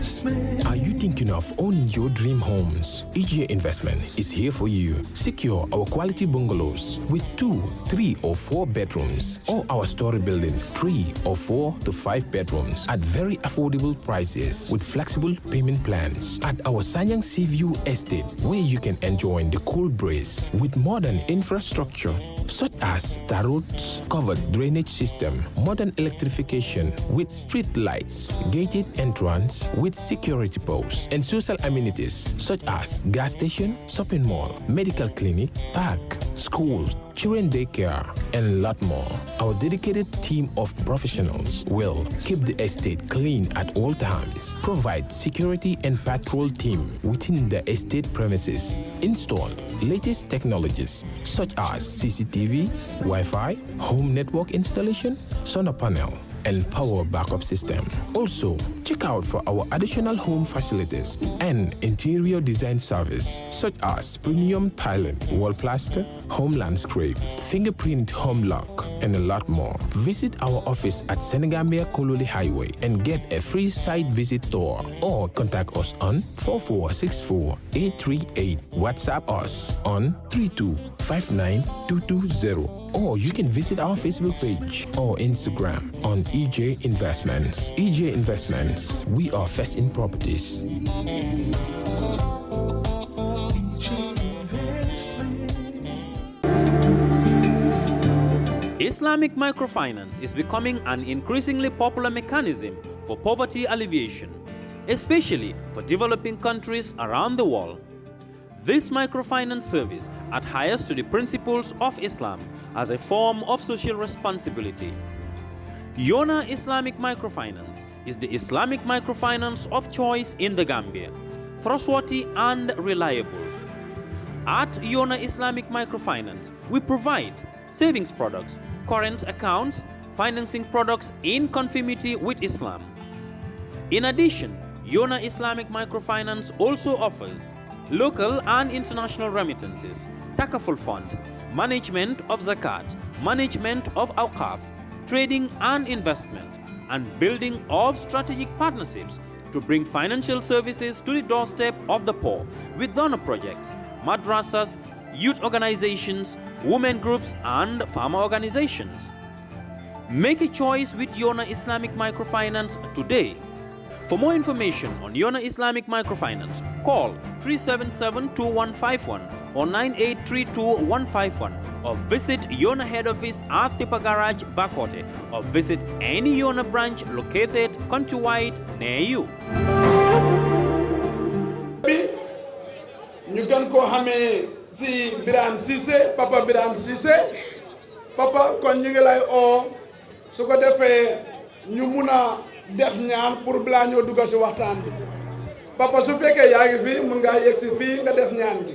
Are you thinking of owning your dream homes? EJ Investment is here for you. Secure our quality bungalows with 2, 3 or 4 bedrooms, or our story buildings 3 or 4 to 5 bedrooms at very affordable prices with flexible payment plans at our Sanyang Seaview Estate, where you can enjoy the cool breeze with modern infrastructure such as tar roads, covered drainage system, modern electrification with street lights, gated entrance with security posts, and social amenities such as gas station, shopping mall, medical clinic, park, schools, children daycare, and a lot more. Our dedicated team of professionals will keep the estate clean at all times, provide security and patrol team within the estate premises, install latest technologies such as CCTV, Wi-Fi, home network installation, solar panel, and power backup system. Also, check out for our additional home facilities and interior design service such as premium tiling, wall plaster, home landscape, fingerprint home lock, and a lot more. Visit our office at Senegambia Kololi Highway and get a free site visit tour, or contact us on 4464838. WhatsApp us on 3259220. Or you can visit our Facebook page or Instagram on EJ Investments. EJ Investments, we are first in properties. Islamic microfinance is becoming an increasingly popular mechanism for poverty alleviation, especially for developing countries around the world. This microfinance service adheres to the principles of Islam as a form of social responsibility. Yona Islamic Microfinance is the Islamic microfinance of choice in the Gambia, trustworthy and reliable. At Yona Islamic Microfinance, we provide savings products, current accounts, financing products in conformity with Islam. In addition, Yona Islamic Microfinance also offers local and international remittances, Takaful Fund, management of Zakat, management of Awqaf, trading and investment, and building of strategic partnerships to bring financial services to the doorstep of the poor with donor projects, madrasas, youth organizations, women groups, and farmer organizations. Make a choice with Yona Islamic Microfinance today. For more information on Yona Islamic Microfinance, call 377-2151 or 9832-151, or visit Yona head office at Tipa Garage, Bakote, or visit any Yona branch located countrywide near you. ñu gën koo xamee si Birane Cissé papa Birane Cissé papa kon ñu ngi lay oo su ko defee ñu mun a def ñaan pour balaa ñoo dugg si waxtaan bi papa su fekkee yaa ngi fi mun ngaa yegg si fii nga def ñaan gi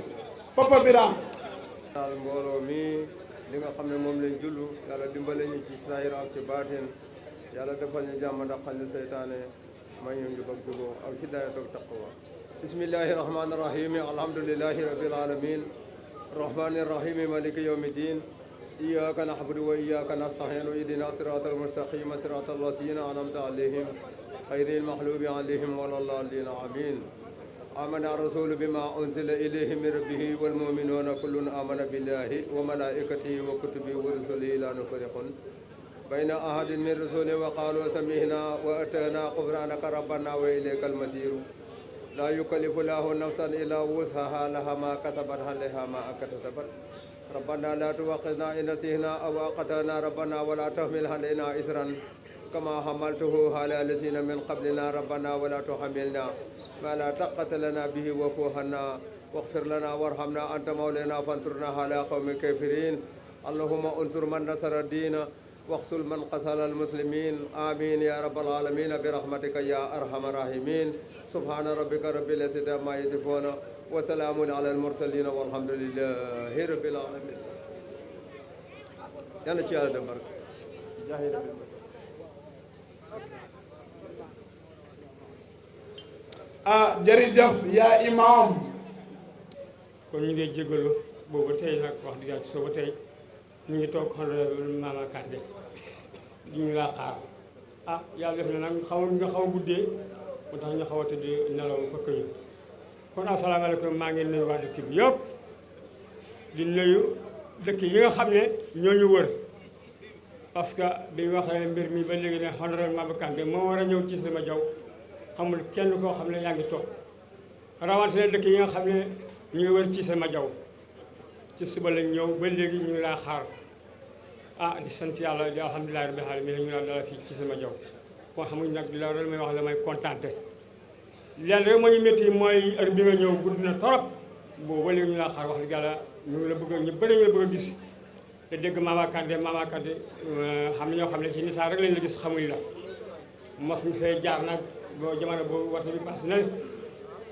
papa Birane. daal mbooloo mi li nga xam ne moom lañ jullu yàlla dimbale ñu ci saahir ak ci baatin yàlla defal ñu jàmm ndaxal ñu seytaane may ñu njub ak juboo ak hidaayat ak taqwa. bismillahi rahmani rahim alhamdulillahi rabbil alamin rahmani rahim maliki yawmi din iyyaka na'budu wa iyyaka nasta'in ihdina siratal mustaqim siratal ladzina an'amta alayhim ghayril maghdubi alayhim waladdallin amin. آمن الرسول بما أنزل إليه من ربه والمؤمنون كل آمن بالله وملائكته وكتبه ورسله لا نفرق بين أحد من رسله وقالوا سمعنا وأطعنا غفرانك ربنا وإليك المصير لا يكلف الله نفسا إلا وسعها لها ما كسبت عليها ما اكتسبت ربنا لا تؤاخذنا إن نسينا أو أخطأنا ربنا ولا تحمل علينا إصرا كما حملته على الذين من قبلنا ربنا ولا تحملنا ما لا طاقة لنا به واعف عنا واغفر لنا وارحمنا أنت مولانا فانصرنا على قوم الكافرين اللهم انصر من نصر الدين واخذل من قتل المسلمين آمين يا رب العالمين برحمتك يا أرحم الراحمين سبحان ربك رب العزة عما يصفون وسلام على المرسلين والحمد لله رب العالمين. يلا شيء هذا برك جاهد jërëjëf yaa imam. kon ñu ngi jégalu boobu tey nag wax dëgg yàlla soo ba tey ñu ngi toog honorable Mama Kandeh ñu ngi laa xaar yàlla def na nag nga xaw a guddee moo tax ñu xaw a tëdd nelaw fekk ñu kon asalaamaaleykum maa ngi nuyu waa dëkk bi yëpp di nuyu dëkk yi nga xam ne ñoo ñu wër parce que bi ñu waxee mbir mi ba léegi ne honorable Maba Kandeh moo war a ñëw ci sama jaw amul kenn koo xam ne yaa ngi toog rawatina dëkk yi nga xam ne ñu ngi wër ci sama jaw ci suba lañ ñëw ba léegi ñu ngi laa xaar di sant yàlla di alhamdulilah rabbil alamin ñu laa dala fii ci sama jaw kon xamuñ nag loolu may wax la may contenté leen rek moo ñu métti mooy heure bi nga ñëw gudd na torop boobu ba léegi ñu laa xaar wax dëgg yàlla ñu ngi la bëgg ñu bëri ñu la bëgg a gis te dégg Maba Kandeh xam ne ñoo xam ne ci nitaa rek lañ la gis xamuñ la mos ñu fee jaar nag boo jamono boobu waxtu bi pass na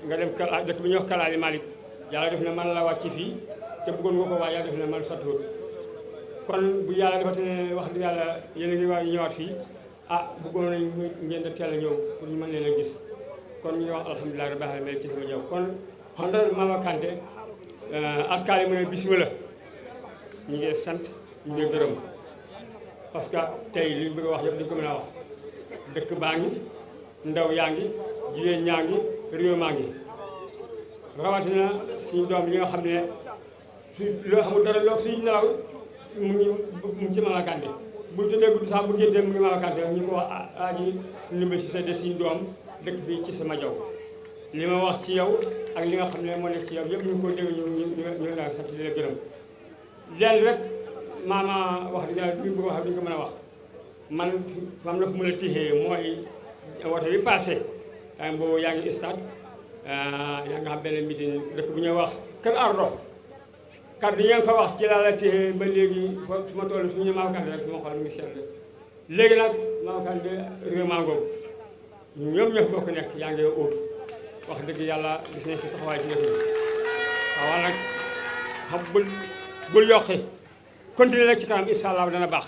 nga dem kala dëkk bi ñuy wax Kalaali Malick yàlla def na man la wàcc fii te bëggoon nga ko waaye yàlla def na man sottiwut kon bu yàlla defate ne wax dëgg yàlla yéen a ngi waa ñëwaat fii bëggoon nañ ngeen da teel a ñëw pour ñu mën leen a gis kon ñu ngi wax alhamdulilah rabbil alamin ci sama ñëw kon honorable Maba Kandeh ak kaali mu ne bismillah ñu ngi sant ñu ngi gërëm parce que tey li ñu bëgg a wax yëpp dañu ko mën a wax dëkk baa ngi ndaw yaa ngi jigéen ñaa ngi réew maa ngi rawatina suñu doom yi nga xam ne loo xamul dara loo suñu nelaw mu ngi ci Maba Kandeh bu tëddee guddi sax bu géntee mu ngi Maba Kandeh ñu ko wax aji ndimbal si sa de suñu doom dëkk fii ci sama jaw li ma wax ci yow ak li nga xam ne moo nekk ci yow yëpp ñu ngi ko dégg ñu daal sant di la gërëm leen rek maama wax dëgg yàlla bi bëgg wax duñu ko mën a wax man fam na fu mu la tixee mooy wote bi passé time boobu yaa ngi stade yaa nga xam benn meeting dëkk bu ñuy wax Kër Ardo kàddu yi nga fa wax ci laa la tixee ba léegi su ma toll suñu Maba Kandeh rek suma xol mi ngi sedd léegi nag Maba Kandeh réew maa ngoogu ñoom ñoo fi bokk nekk yaa ngi óot wax dëgg yàlla gis nañ si taxawaay ci dëkk bi waaw nag xam bul yokki continuer rek ci kanam incha allah dana baax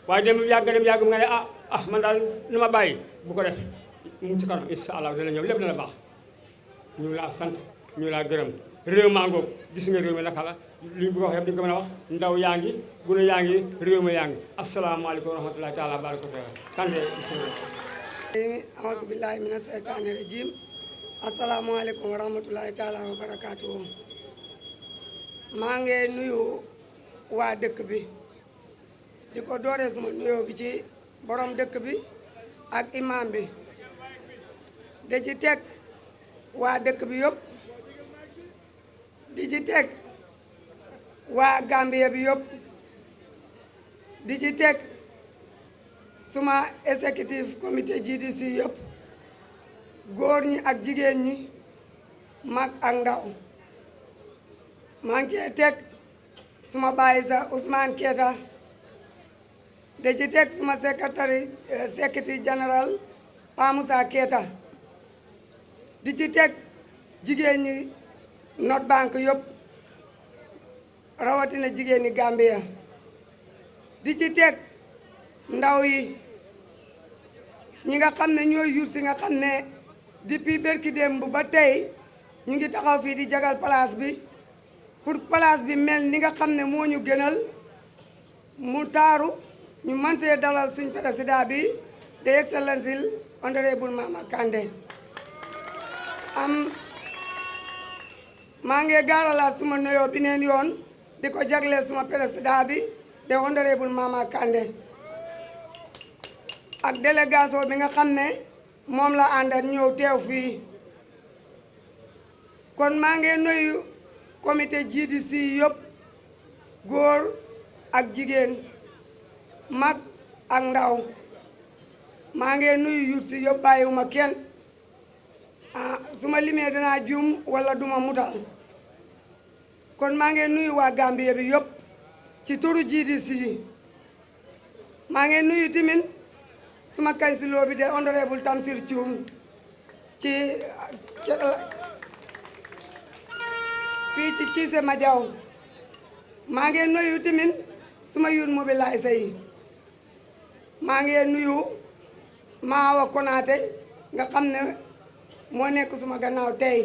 waaye dem yàgg nga ne man daal ni ma bàyyi bu ko def mu ci kanam incha allah dana ñëw lépp dana baax ñu ngi laa sant ñu ngi laa gërëm réew maa ngoog gis nga réew mi naka la li ñu bëgg a wax yëpp di nga ko mën a wax ndaw yaa ngi gune yaa ngi réew mi yaa ngi asalaamaaleykum wa rahmatulahi taala wa barakatuh Kandeh bismillah auzu billahi mina seytaani rajim asalaamaaleykum wa rahmatulahi taala wa barakatuh maa ngi nuyu waa dëkk bi di ko dooree suma nuyoo bi ci borom dëkk bi ak imam bi da ci teg waa dëkk bi yëpp di ci teg waa Gambia bi yëpp di ci teg suma executive comité GDC yëpp góor ñi ak jigéen ñi mag ak ndaw maa ngi teg suma baay sa Ousmane Keita da ci teg suma secrétaire général Pa Moussa Keita di ci teg jigéen ñi North Bank yëpp rawatina jigéen ñi Gambia di ci teg ndaw yi ñi nga xam ne ñooy yur si nga xam ne depuis berki démb ba tey ñu ngi taxaw fii di jagal place bi pour place bi mel ni nga xam ne moo ñu gënal mu taaru ñu mën fee dalal suñ président bi de excellence honorable Maba Kandeh maa ngi gaaralaat suma nuyoo bi neen yoon di ko jagleel suma président bi de honorable Maba Kandeh ak délégation bi nga xam ne moom la àndal ñëw teew fii kon maa ngi nuyu comité GDC yëpp góor ak jigéen mag ak ndaw maa ngi nuyu yut si yëpp bàyyiwuma kenn su ma limee danaa juum wala duma mutal kon maa ngi nuyu waa Gambie bi yëpp ci turu GDC maa ngi nuyu tamit suma kansiloo bi de honorable Tamsir Thioum ci fii ci Cissé Madiaw maa ngi nuyu tamit suma youth mobiliser yi maa ngi nuyu Maawa Konaté nga xam ne moo nekk suma gannaaw tey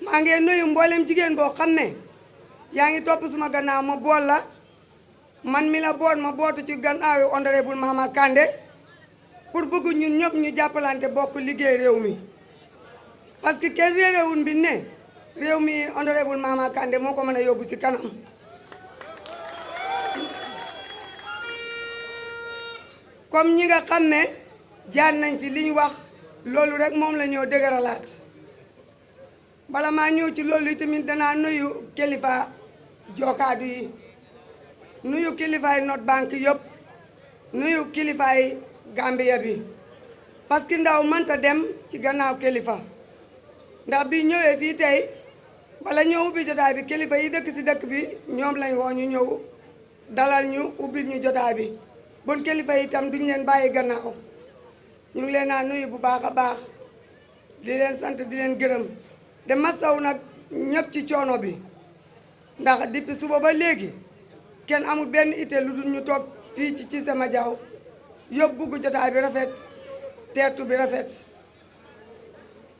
maa ngi nuyu mboolem jigéen boo xam ne yaa ngi topp suma gannaaw ma bool la man mi la boot ma bootu ci gannaaw honorable Maba Kandeh pour bëgg ñun ñëpp ñu jàppalante bokk liggéey réew mi parce que kenn réewun bi ne réew mi honorable Mama Kandeh moo ko mën a yóbbu ci kanam comme ñi nga xam ne jaar nañ fi li ñu wax loolu rek moom la ñoo dëgëralaat bala maa ñëw ci loolu tamit danaa nuyu kilifa jookaadu yi nuyu kilifaay North Bank yëpp nuyu kilifaay Gambia bi parce que ndaw mënta dem ci gannaaw kilifa ndax bi ñëwee fii tey bala ñëw ubbi jotaay bi kilifa yi dëkk ci dëkk bi ñoom lañ woo ñu ñëw dalal ñu ubbi ñu jotaay bi bon kilifa yi itam duñ leen bàyyi gannaaw ñu ngi leen a nuyu bu baax a baax di leen sant di leen gërëm de masaw nag ñëpp ci coono bi ndax depuis suba ba léegi kenn amul benn ité lu dul ñu toog fii ci sama jaww yóbbu bugg jotaay bi rafet teertu bi rafet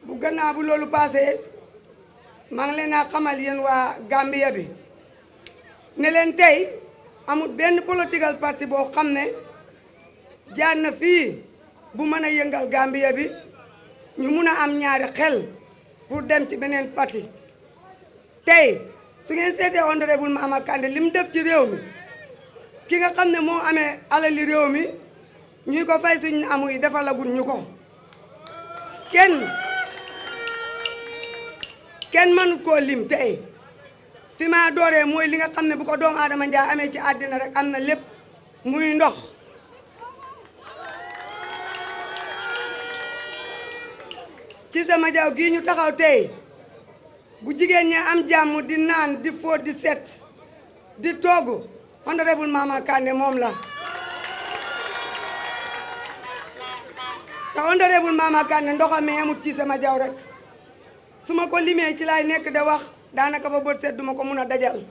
bu gannaaw bu loolu passé maa ngi leen a xamal yéen waa Gambia bi ne leen tey amul benn political party boo xam ne jaar na fii bu mën a yëngal Gambia bi ñu mun a am ñaari xel pour dem ci beneen parti tey su ngeen seetee honorable Mama Kandeh li mu def ci réew mi ki nga xam ne moo amee alali réew mi ñuy ko fay suñu amu yi defalagul ñu ko kenn mënut koo lim tey fi ma dooree mooy li nga xam ne bu ko doomu aadama njaay amee ci àddina rek am na lépp muy ndox ci sama jaw gii ñu taxaw tey bu jigéen ñi am jàmm di naan di fóot di set di togg honorable Mama Kandeh moom la te honorable Mama Kandeh ndoxam mi amut ci sama jaw rek su ma ko limee ci laay nekk de wax daanaka ba bët set duma ko mun a dajal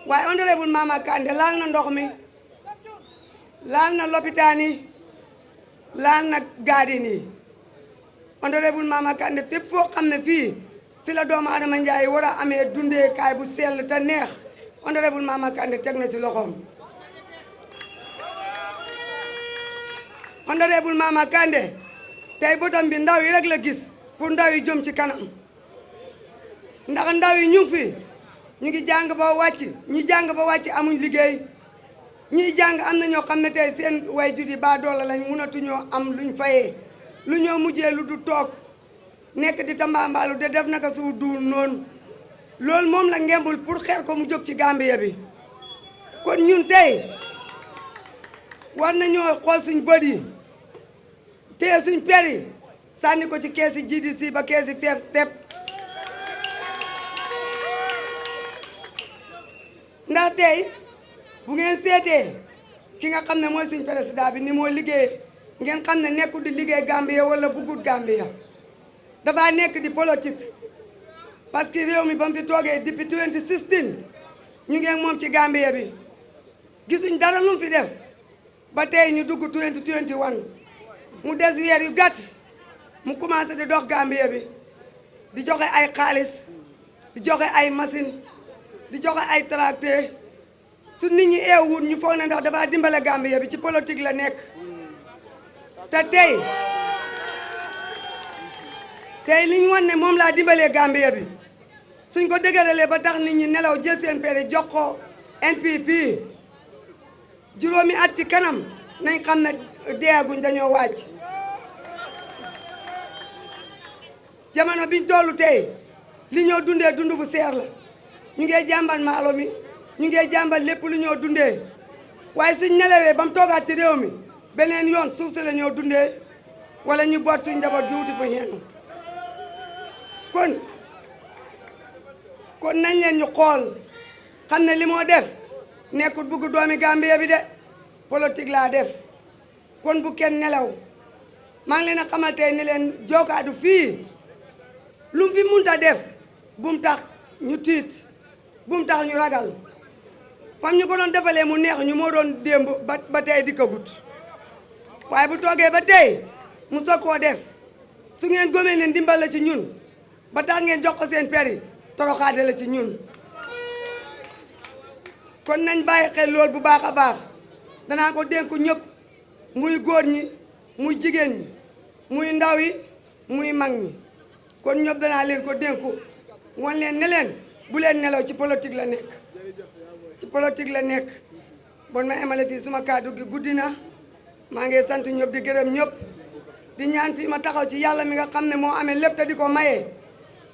waaye honorable Mama Kandeh laal na ndox mi laal na lopitaan yi laal na gaadin yi honorable Mama Kandeh fépp foo xam ne fii fi la doomu adama njaay war a amee dundee kaay bu sell te neex honorable Mama Kandeh teg na ci loxoom honorable Mama Kandeh tey bëtam bi ndaw yi rek la gis pour ndaw yi jëm ci kanam ndax ndaw yi ñu ngi fi ñu ngi jàng ba wàcc ñi jàng ba wàcc amuñ liggéey ñiy jàng am na ñoo xam ne tey seen way judi ba doola lañ mënatuñoo am luñ fayee lu ñoo mujjee lu du toog nekk di tambaambaalu de def naka su duul noonu loolu moom la ngembul pour xeer ko mu jóg ci Gambia bi kon ñun tey war nañoo xool suñ bët yi téye suñ per yi sànni ko ci keesi GDC ba keesi First Step ndax tey bu ngeen seetee ki nga xam ne mooy suñ président bi ni moo liggéey ngeen xam ne nekkul di liggéey Gambia wala bugut Gambia dafa nekk di politique parce que réew mi ba mu fi toogee depuis 2016 ñu ngi ak moom ci Gambia bi gisuñ dara lu mu fi def ba tey ñu dugg 2021 mu des weer yu gàtt mu commencé di dox Gambia bi di joxe ay xaalis di joxe ay machine di joxe ay tracteur su nit ñi eewut ñu foog ne ndax dafa dimbale Gambia bi ci politique la nekk te tey li ñu wan ne moom laa dimbalee Gambia bi suñ ko dëgëralee ba tax nit ñi nelaw jël seen pere jox ko NPP juróomi at ci kanam nañ xam ne deeguñ dañoo wàcc jamono biñ tollu tey li ñoo dundee dund bu seer la ñu ngee jàmbal maalo mi ñu ngee jàmbal lépp lu ñoo dundee waaye suñ nelawee ba mu toogaat ci réew mi beneen yoon suuf si la ñoo dundee wala ñu boot suñ njaboot juuti fu ñeenu kon nañ leen ñu xool xam ne li moo def nekkul bugg doomi Gambia bi de politique laa def kon bu kenn nelaw maa ngi leen a xamal tey ni leen jookaadu fii lu mu fi munta def bum tax ñu tiit bum tax ñu ragal fam ñu ko doon defalee mu neex ñu moo doon démb ba tey di ko gut waaye bu toogee ba tey mu soog koo def su ngeen gomee ne ndimbal la ci ñun ba tax ngeen jox ko seen peri toroxaade la ci ñun kon nañ bàyyi xel lool bu baax a baax danaa ko dénku ñëpp muy góor ñi muy jigéen ñi muy ndaw yi muy mag ñi kon ñëpp danaa leen ko dénku wan leen ne leen bu leen nelaw ci politique la nekk ci politique la nekk bon ma emale fii suma kàddu gi guddi na maa ngi sant ñëpp di gërëm ñëpp di ñaan fii ma taxaw ci yàlla mi nga xam ne moo amee lépp te di ko mayee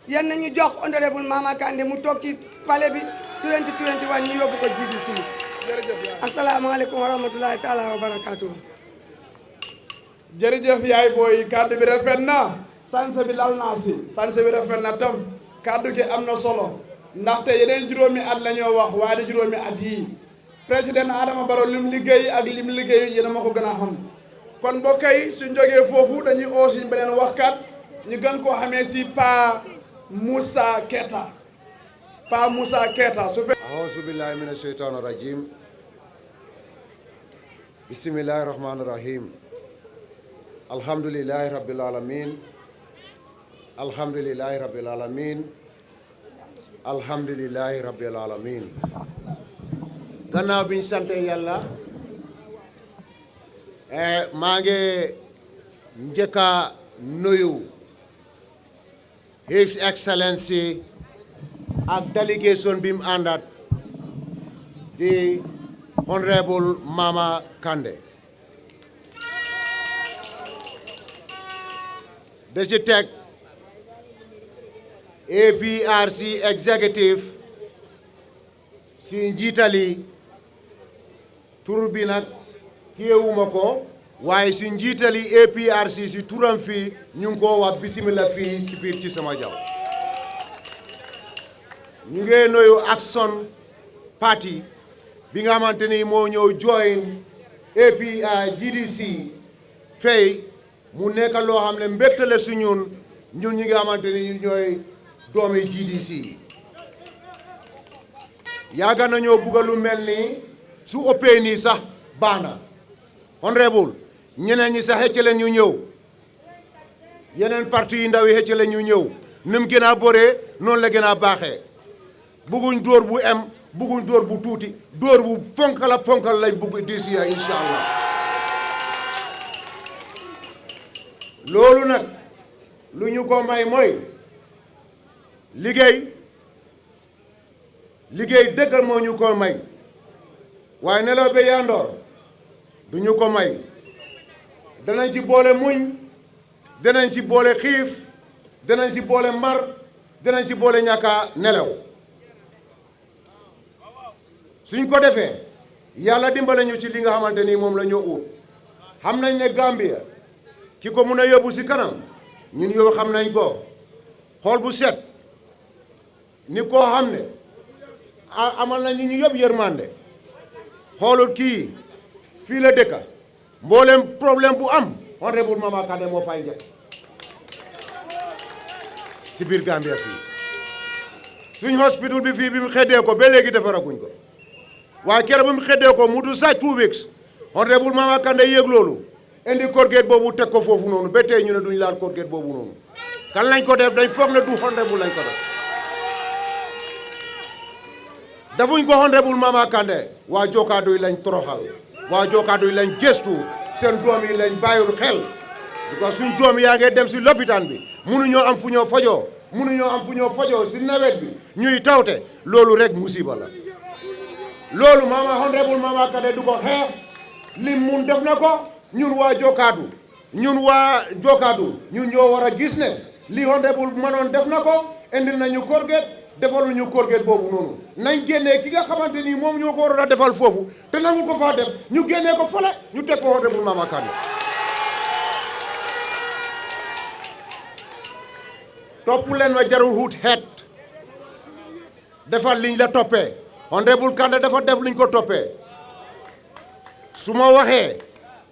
yan nañu jox honorable Mama Kandeh mu toog ci palais bi 2021 ñu yóbbu ko GDC asalaamaaleykum wa rahmatulahi taala wa barakaatu. jërëjëf yaay booy kàddu bi rafet na sanse bi lal naa si sanse bi rafet na tam kàddu gi am na solo ndaxte yeneen juróomi at la ñoo wax waaye di juróomi at yii président Adama Barrow lim liggéey ak lim liggéey yéen a ma ko gën a xam kon mbokk yi suñ jógee foofu dañuy oo suñ beneen waxkat ñu gën koo xamee si Pa Moussa Keita Pa Moussa Keita su fekkee auzu billahi mina sheytaani rajim bismillahi rahmani rahim alhamdulillahi rabbil alamin alhamdulillahi rabbil alamin alhamdulillahi rabbil alamin gannaaw biñ sante yàlla maa ngi njëkk a nuyu His Excellency ak délégation bi mu àndat di Honorable Mama Kandeh da ci teg APRC executive si njiitali tur bi nag téyewuma ko waaye si njiitali APRC si turam fii ñu ngi ko wax bismillah fii si biir ci sama jaw ñu ngi nuyu Action Party bi nga xamante ni moo ñëw join GDC fay mu nekk loo xam ne mbégte la su ñun ñi nga xamante ni ñooy doomi GDC yàgg nañoo bugga lu mel ni su ëppee nii sax baax na honorable ñeneen ñi sax xëcc leen ñu ñëw yeneen parti yu ndaw yi xëcc leen ñu ñëw ni mu gën a bëree noonu la gën a baaxee bugguñ dóor bu em bugguñ dóor bu tuuti dóor bu ponkal lañ bugg dis ya incha allah loolu nag lu ñu ko may mooy liggéey dëggal moo ñu ko may waaye nelaw be yandoor du ñu ko may danañ ci boole muñ danañ ci boole xiif danañ ci boole mar danañ ci boole ñàkka nelaw suñ ko defee yàlla dimbale ñu ci li nga xamante ni moom la ñoo ut xam nañ ne Gambia ki ko mun a yóbbu si kanam ñun yow xam nañ ko xool bu set ni koo xam ne amal na ñu yëpp yërmande xoolul kii fii la dëkka mboolem problème bu am Honorable Mama Kandeh moo fay njëkk si biir Gambia fii suñ hospital bi fii bi mu xeddee ko ba léegi defaraguñ ko waaye keroog bi mu xeddee ko mu du sax 2 weeks Honorable Mama Kandeh yéeg loolu indi corgate boobu teg ko foofu noonu ba tey ñu ne duñ laal corgate boobu noonu kan lañ ko def dañ foog ne du Honorable lañ ko def dafuñ ko Honorable Mama Kandeh waa Jokaado yi lañ toroxal waa Jokaado yi lañ gëstu seen doom yi lañ bàyyul xel parce que suñ doom yaa ngi dem si lopitaan bi mënuñoo am fu ñoo fajoo si nawet bi ñuy tawte loolu rek musiba la loolu Honorable Mama Kandeh du ko xeex lim mun def na ko ñun waa Jokaado ñun ñoo war a gis ne li Honorable manoon def na ko indil nañu corgate defalu ñu corgate boobu noonu nañ génnee ki nga xamante ni moom ñoo ko waroon a defal foofu te nangu ko faa def ñu génnee ko fële ñu teg ko Honorable Mama Kandeh topp leen ma jarul wut xeet defal liñ la toppee Honorable Kandeh dafa def liñ ko toppee su ma waxee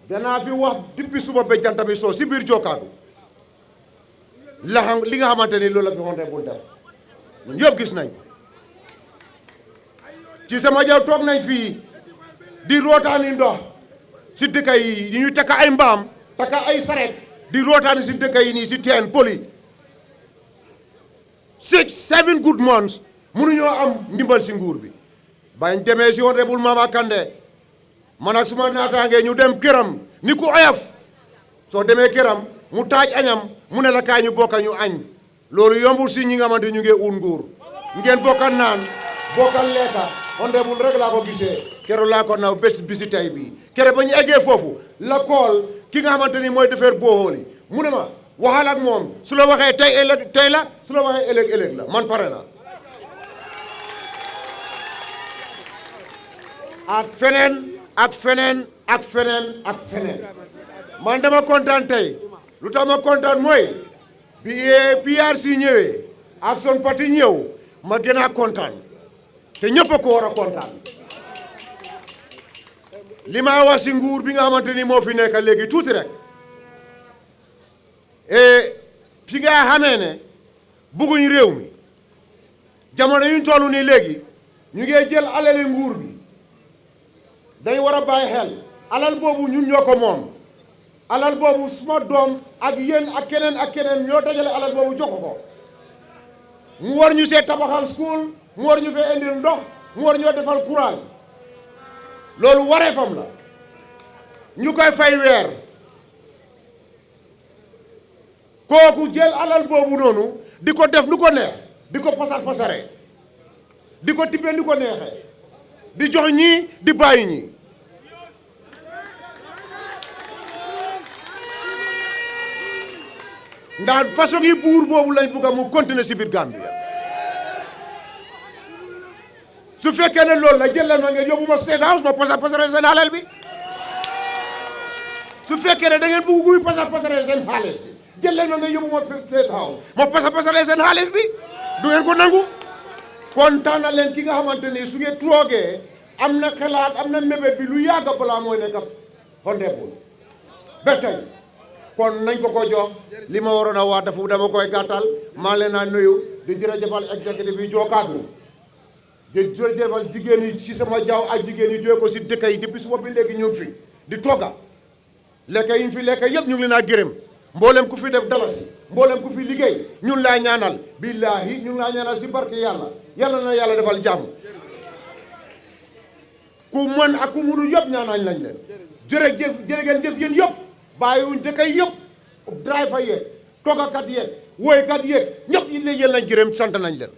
danaa fi wax depuis suba ba jant bi soo si biir Jokaado li nga xamante ni loolu la fi Honorable def ñun yëpp gis nañ ko ci sama jaw toog nañ fii di rootaani ndox si dëkk yi ñuy takka ay mbaam takka ay saret di rootaani si dëkk yi nii si teen poli 6-7 good months mënuñoo am ndimbal si nguur bi bañ demee si Honorable Mama Kandeh man ak suma naataangee ñu dem këram ni ku oyof soo demee këram mu taaj añam mu ne la kaay ñu bokka ñu añ loolu yombul si ñi nga xamante ñu ngi ut nguur ngeen bokka naan bokka lekka honorable rek laa ko gisee keroog laa ko naw bés bisi tey bii kere ba ñu eggee foofu la kool ki nga xamante ni mooy defar boohooli mu ne ma waxal ak moom su la waxee tey la su la waxee ëllëg la man pare na ak feneen man dama kontaan tey lu tax ma kontaan mooy bi PRC ñëwee Action Party ñëw ma gën a kontaan te ñëpp a ko war a kontaan li ma wax si nguur bi nga xamante ni moo fi nekk léegi tuuti rek fi nga xamee ne bugguñ réew mi jamono yuñ toll nii léegi ñu ngi jël alali nguur bi dañ war a bàyyi xel alal boobu ñun ñoo ko moom alal boobu suma doom ak yéen ak keneen ñoo dajale alal boobu jox ko mu war ñu see tabaxal school mu war ñu fee indil ndox mu war ñoo defal courant loolu wareefam la ñu koy fay weer kooku jël alal boobu noonu di ko def nu ko neex di ko pasare di ko tibbee ni ko neexee di jox ñii di bàyyi ñii ndax façon yi buur boobu lañ bugg a mu continuer si biir Gambia su fekkee ne loolu la jël leen ma ngeen yóbbu ma State House ma pasare seen alal bi su fekkee ne da ngeen bugg guy pasare seen xaalis bi jël leen ma ngeen yóbbu ma State House ma pasare seen xaalis bi du ngeen ko nangu kontaan na leen ki nga xamante ni su ngeen toogee am na xalaat am na mébét bi lu yàgg balaa mooy nekk honorable ba tey kon nañ ko jox li ma waroon a wax dafa dama koy gàttal maa leen a nuyu di jërëjëfal executive yi jookaatu di jërëjëfal jigéen yi ci sama jaww ak jigéen yi jóge ko si dëkk yi depuis suba bi léegi ñu ngi fi di togga lekk yi ñu fi lekk yëpp ñu ngi leen a gërëm mboolem ku fi def dalasi mboolem ku fi liggéey ñun laa ñaanal billaahi ñun laa ñaanal si barke yàlla na yàlla defal jàmm ku mën ak ku mënul yëpp ñaanañ lañ leen jërëjëf yéen yëpp bàyyiwuñ dëkk yi yëpp driver yeeg toggakat yeeg woykat yeeg ñëpp yi leen yéen lañ gërëm sant nañ leen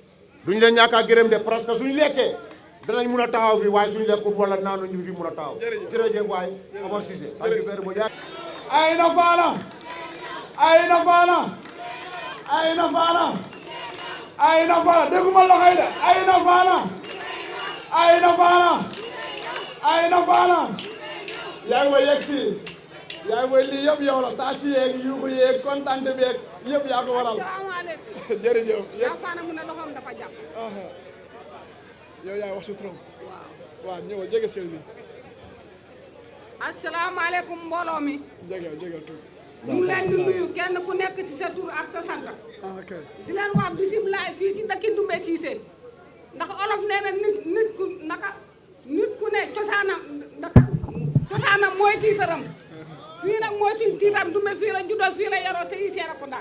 duñ leen ñàkk a gërëm de parce que suñu lekkee danañ mun a taxaw fi waaye suñu lekkul wala naanu ñu fi mun a taxaw jërëjëf waaye Omar Cissé ayna faala dégguma loxoy de ayna faala yaa ngi way yegg si yaa ngi way lii yëpp yow la tàcc yeeg yuuxu yeeg kontaan beeg yëpp yaa ko waral jërëjëf yaa faana mu ne loxoom dafa jàpp yow yaay wax si turam waaw ñëwal jege sel bi asalaamaaleykum mbooloo mi jegeel tuuti ñu ngi leen di nuyu kenn ku nekk ci sa tur ak sa sant di leen wax bisimilah fii si dëkki Ndumbe Cissé ndax olof nee na nit ku ne cosaanam mooy tiitaram fii nag mooy tiitaram Ndumbe fii la juddoo fii la yaroo sëyi Serekunda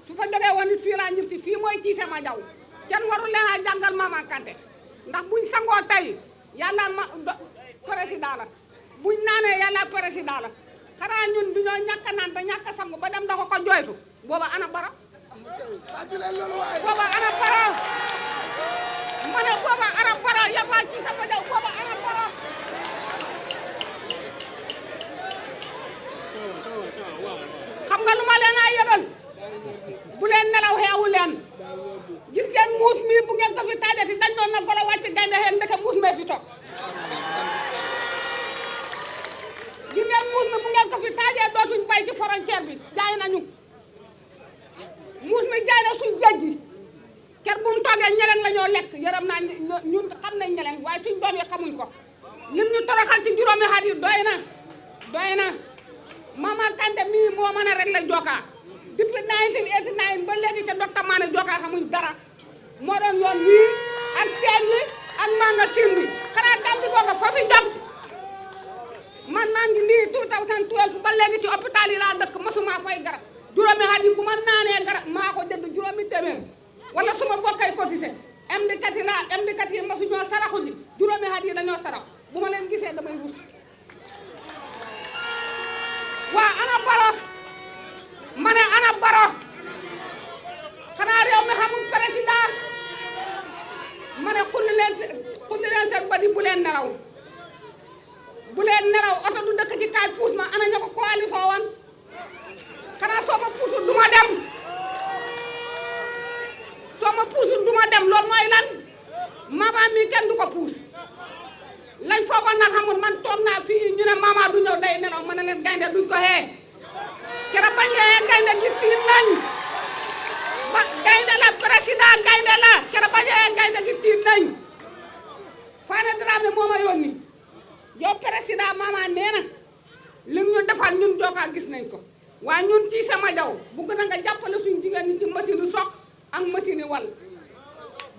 su fa jógee woon nit fii laa njirti fii mooy Cissé ma jaw kenn warul leen a jàngal Mama Kandeh ndax buñ sangoo tey yàlla président la buñ naanee yàlla président la xanaa ñun du ñoo ñàkk a naan te ñàkk a sangu ba dem da ko jooytu booba ana bara booba ana bara ma ne booba ana bara yabaa Cissé ma jaw booba ana bara xam nga lu ma leen a yëgal bu leen nelaw xeewu leen gis ngeen muus mi bu ngeen ko fi taajati dañ doon na golo wàcc gaynde xeen ndeke muus mee fi toog gis ngeen muus mi bu ngeen ko fi taajee dootuñ bay ci frontière bi jaay nañu muus mi jaay na suñ géej gi ker bu mu toogee ñeleng la ñoo lekk yërëm naa ñun xam nañ ñeleng waaye suñ doom yi xamuñ ko lim ñu toroxal ci juróomi xat yi doy na Mama Kandeh mii moo mën a régler Joka depuis 1989 ba léegi ca docteur Mané Joka xamuñ dara moo doon yoon wii ak teen yi ak magasin bi xanaa dambi googa foofu jot man maa ngi nii 2012 ba léegi ci hôpital yi laa dëkk masuma fay garab juróomi xat yi bu ma naanee garab maa ko jënd juróomi téeméer wala suma bokkay cotisé MD kat yi masu ñoo saraxu ji juróomi xat yi dañoo sarax bu ma leen gisee damay rus waa ana Baro ma ne ana Baro xanaa réew mi xamul président ma ne xulli leen seen bët yi bu leen nelaw oto du dëkk ci kaay puus ma ana ña ko coalition woon xanaa soo ma puusul du ma dem loolu mooy lan mama mi kenn du ko puus lañ foogoon nag xamul man toog naa fii ñu ne mama du ñëw day nelaw ma ne leen gaynde duñ ko xee keroog bañ xee gaynde gi tiit nañ ba gaynde la président gaynde la keroog bañ xee gaynde gi tiit nañ Fane Dramé moo ma yónni yow président mama nee na li ñu defal ñun Joka gis nañ ko waaye ñun ci sama jaw bugg na nga jàppale suñu jigéen ñi ci machine soq ak machine wal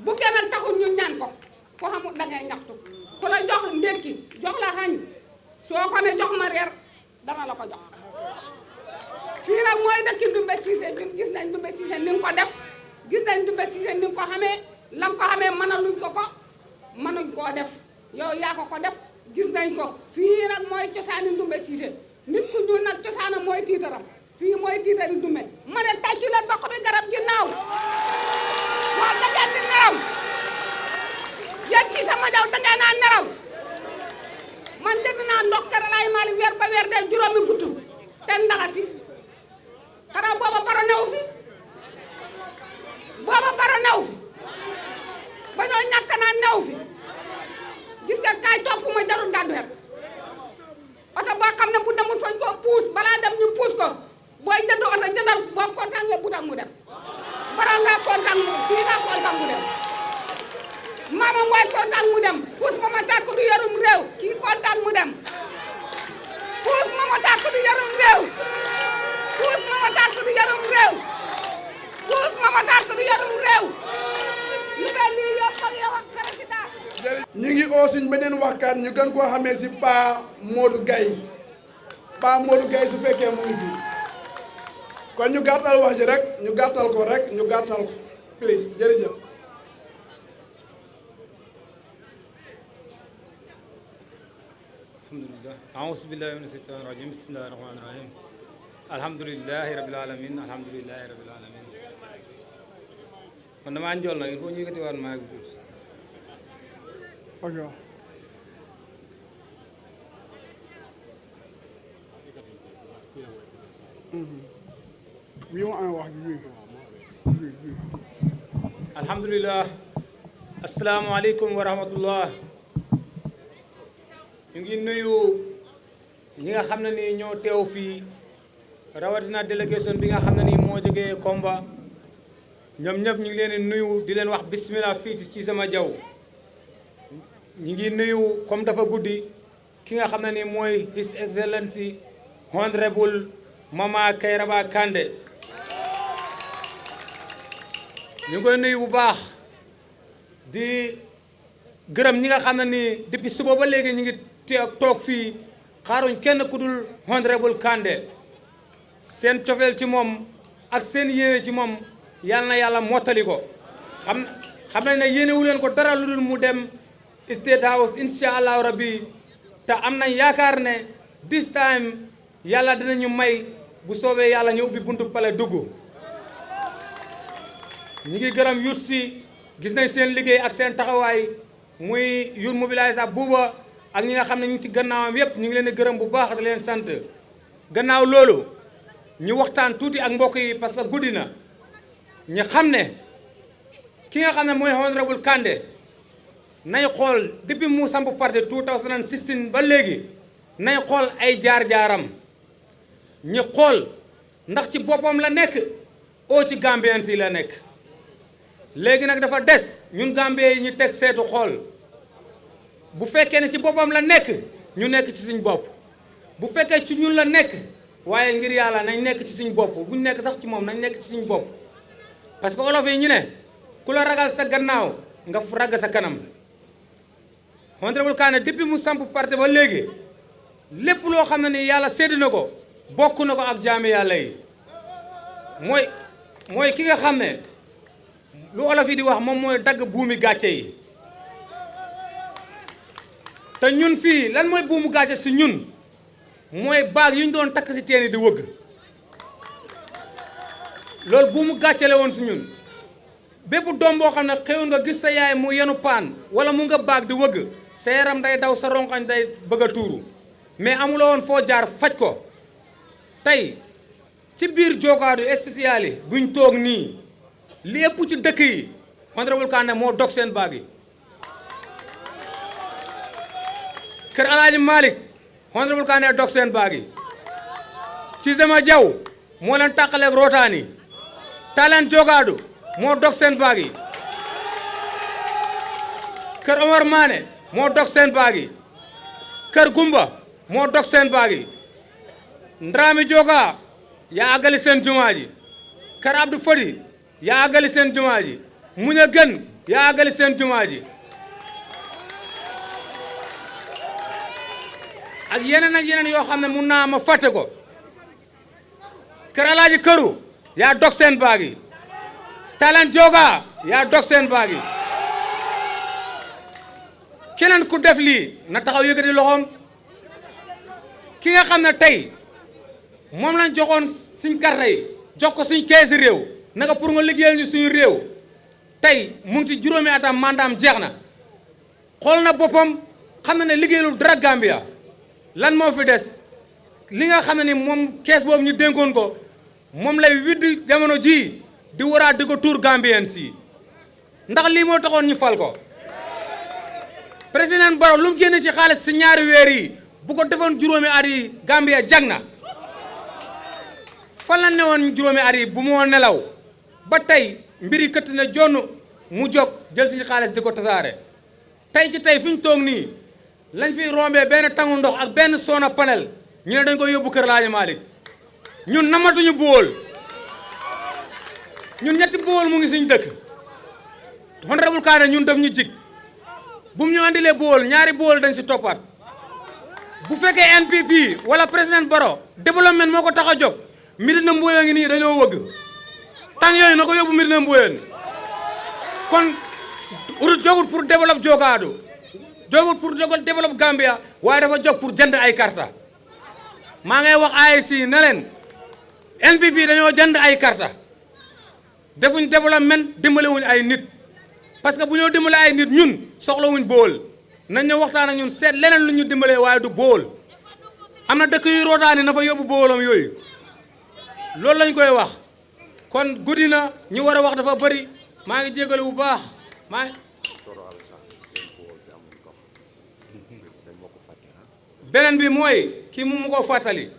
bu kenn taxul ñu ñaan ko ko xamul da ngay ñaxtu ku la jox ndékki jox la xañ soo ko ne jox ma reer dana la ko jox fii nag mooy dëkki Ndoumbé Cissé ñun gis nañ Ndoumbé Cissé ni nga ko def gis nañ Ndoumbé Cissé ni nga ko xamee la nga ko xamee mënaluñ ko mënuñ koo def yow yaa ko def gis nañ ko fii nag mooy cosaani Ndoumbé Cissé nit ku ñuul nag cosaanam mooy tiitaram fii mooy tiitari Ndoumbé ma ne tàccu leen bokk bi garab gi naaw waaw da ngeen di nelaw yéen ci sama jaw da ngeen naa nelaw man dégg naa ndox karalaay maali weer ba weer del juróomi guttu te ndaxasi xanaa booba Baro newu fi ba ñoo ñàkk naa newu fi gis nga kaay topp ma jarul gàddu rek oto boo xam ne bu demul fañ koo puus balaa dem ñu puus ko booy jënd oto jëndal boo kontaan nga butam mu dem Baro nga kontaan mu kii nga kontaan mu dem mama mooy kontaan mu dem puus ma tàkk du yorum réew kii kontaan mu dem puus ma tàkk du yorum réew puus ma tàkk du yorum réew puus ma tàkk du yorum réew lu mel nii yëpp ak yow ak président ñu ngi oo suñ beneen waxkat ñu gën koo xamee si Pa Modou Gaye su fekkee mu ngi fi kon ñu gàttal wax ji rek ñu gàttal ko please jërëjëf. alhamdulillah a'uuzu billahi mina shaytaani rajiim bismillahi rahmaani rahiim alhamdulillahi rabbil alamin man damaa njool nag il faut ñu yëkkati waat maa ngi tuuti. alhamdulilah asalaamaaleykum wa rahmatullah ñu ngi nuyu ñi nga xam ne ni ñoo teew fii rawatina délégation bi nga xam ne ni moo jógee Komba ñoom ñëpp ñu ngi leen di nuyu di leen wax bismillah fii ci sama jaw ñu ngi nuyu comme dafa guddi ki nga xam ne ni mooy His Excellency Honorable Mama Kairaba Kandeh ñu ngi koy nuyu bu baax di gërëm ñi nga xam ne ni depuis suba ba léegi ñu ngi toog fii xaaruñ kenn ku dul Honorable Kandeh seen cofeel ci moom ak seen yéene ci moom yal na yàlla mottali ko xam nañ ne yéene wu leen ko dara lu dul mu dem State House incha allahu rabbi te am nañ yaakaar ne this time yàlla dinañu may bu soobee yàlla ñu ubbi buntu pale dugg ñi ngi gërëm yut si gis nañ seen liggéey ak seen taxawaay muy Youth Mobilisation Buuba ak ñi nga xam ne ñu ngi ci gannaawam yépp ñu ngi leen di gërëm bu baax di leen sant gannaaw loolu ñu waxtaan tuuti ak mbokk yi parce que guddi na ñu xam ne ki nga xam ne mooy Honorable Kandeh nay xool depuis mu samp parti 2016 ba léegi nay xool ay jaar-jaaram ñu xool ndax ci boppam la nekk oo ci Gambien si la nekk léegi nag dafa des ñun Gambien yi ñu teg seetu xool bu fekkee ne ci boppam la nekk ñu nekk ci suñ bopp bu fekkee ci ñun la nekk waaye ngir yàlla nañ nekk ci suñ bopp buñ nekk sax ci moom nañ nekk ci suñ bopp parce que olof yi ñu ne ku la ragal sa gannaaw nga ragg sa kanam Honorable Kandeh depuis mu samp parti ba léegi lépp loo xam ne ni yàlla sédd na ko bokk na ko ak jaami yàlla yi mooy ki nga xam ne lu olof yi di wax moom mooy dagg buumi gàcce yi te ñun fii lan mooy buumu gàcce si ñun mooy baag yu ñu doon takk si teen yi di wëgg loolu bu mu gàccale woon si ñun bépp doom boo xam ne xëyoon nga gis sa yaay mu yenu paan wala mu nga baag di wëgg sa yaram day daw sa ronkañ day bëgg a tuuru mais amuloo woon foo jaar faj ko tey ci biir Jokaadu spécial yi buñ toog nii li ëpp ci dëkk yi Honorable Kandeh moo dog seen baag yi kër Alaaji Malick Honorable Kandeh dog seen baag yi ci Zema Jaw moo leen tàqaleeg rootaani Talen Jokaadu moo dog seen baag yi kër Omar Mané moo dog seen baag yi kër Gumba moo dog seen baag yi Ndrami Joka yaa àggali seen jumaa ji kër Abdou Fodi yaa àggali seen jumaa ji Muña Gën yaa àggali seen jumaa ji ak yeneen yoo xam ne mun naa ma fàtte ko kër Alaaji Këru yaa dog seen baag yi Talen Joga yaa dog seen baag yi keneen ku def lii na taxaw yëkkati loxoom ki nga xam ne tey moom lañ joxoon suñ carte yi jox ko suñ keesi réew naka pour nga liggéeyal ñu suñu réew tey mu ngi ci juróomi atam mandaam jeex na xool na boppam xam na ne liggéeyalul dara Gambia lan moo fi des li nga xam ne ni moom kees boobu ñu dénkoon ko moom lay widd jamono ji di waraat di ko tuur Gambien si ndax lii moo taxoon ñu fal ko président Barrow lu mu génne ci xaalis si ñaari weer yi bu ko defoon juróomi at yi Gambia jag na fan la ne woon juróomi at yi bu moo nelaw ba tey mbiri këtt na jonn mu jóg jël si xaalis di ko tasaare tey ci tey fi ñu toog nii lañ fi rombee benn tangu ndox ak benn soona panel ñu ne dañ ko yóbbu kër Laaji Malick ñun namatuñu bool ñun ñetti bool mu ngi suñ dëkk Honorable Kandeh ñun daf ñu jig bu mu ñu andilee bool ñaari bool dañ si toppaat bu fekkee NPP wala président Barrow développement moo ko tax a jóg Médina Mboye ngi nii dañoo wëgg tàng yooyu na ko yóbbu Médina Mboye kon jógut pour développer Jokaadu jógut pour développer Gambia waaye dafa jóg pour jënd ay karta maa ngay wax AIC ne leen NPP dañoo jënd ay karta defuñ développement dimbalewuñ ay nit parce que bu ñoo dimbale ay nit ñun soxlawuñ bool nañ ñoo waxtaan ak ñun seet leneen lu ñu dimbalee waaye du bool am na dëkk yu rootaani na fa yóbbu boolam yooyu loolu lañ koy wax kon guddi na ñu war a wax dafa bëri maa ngi jégalu bu baax beneen bi mooy kii mu ko fàttali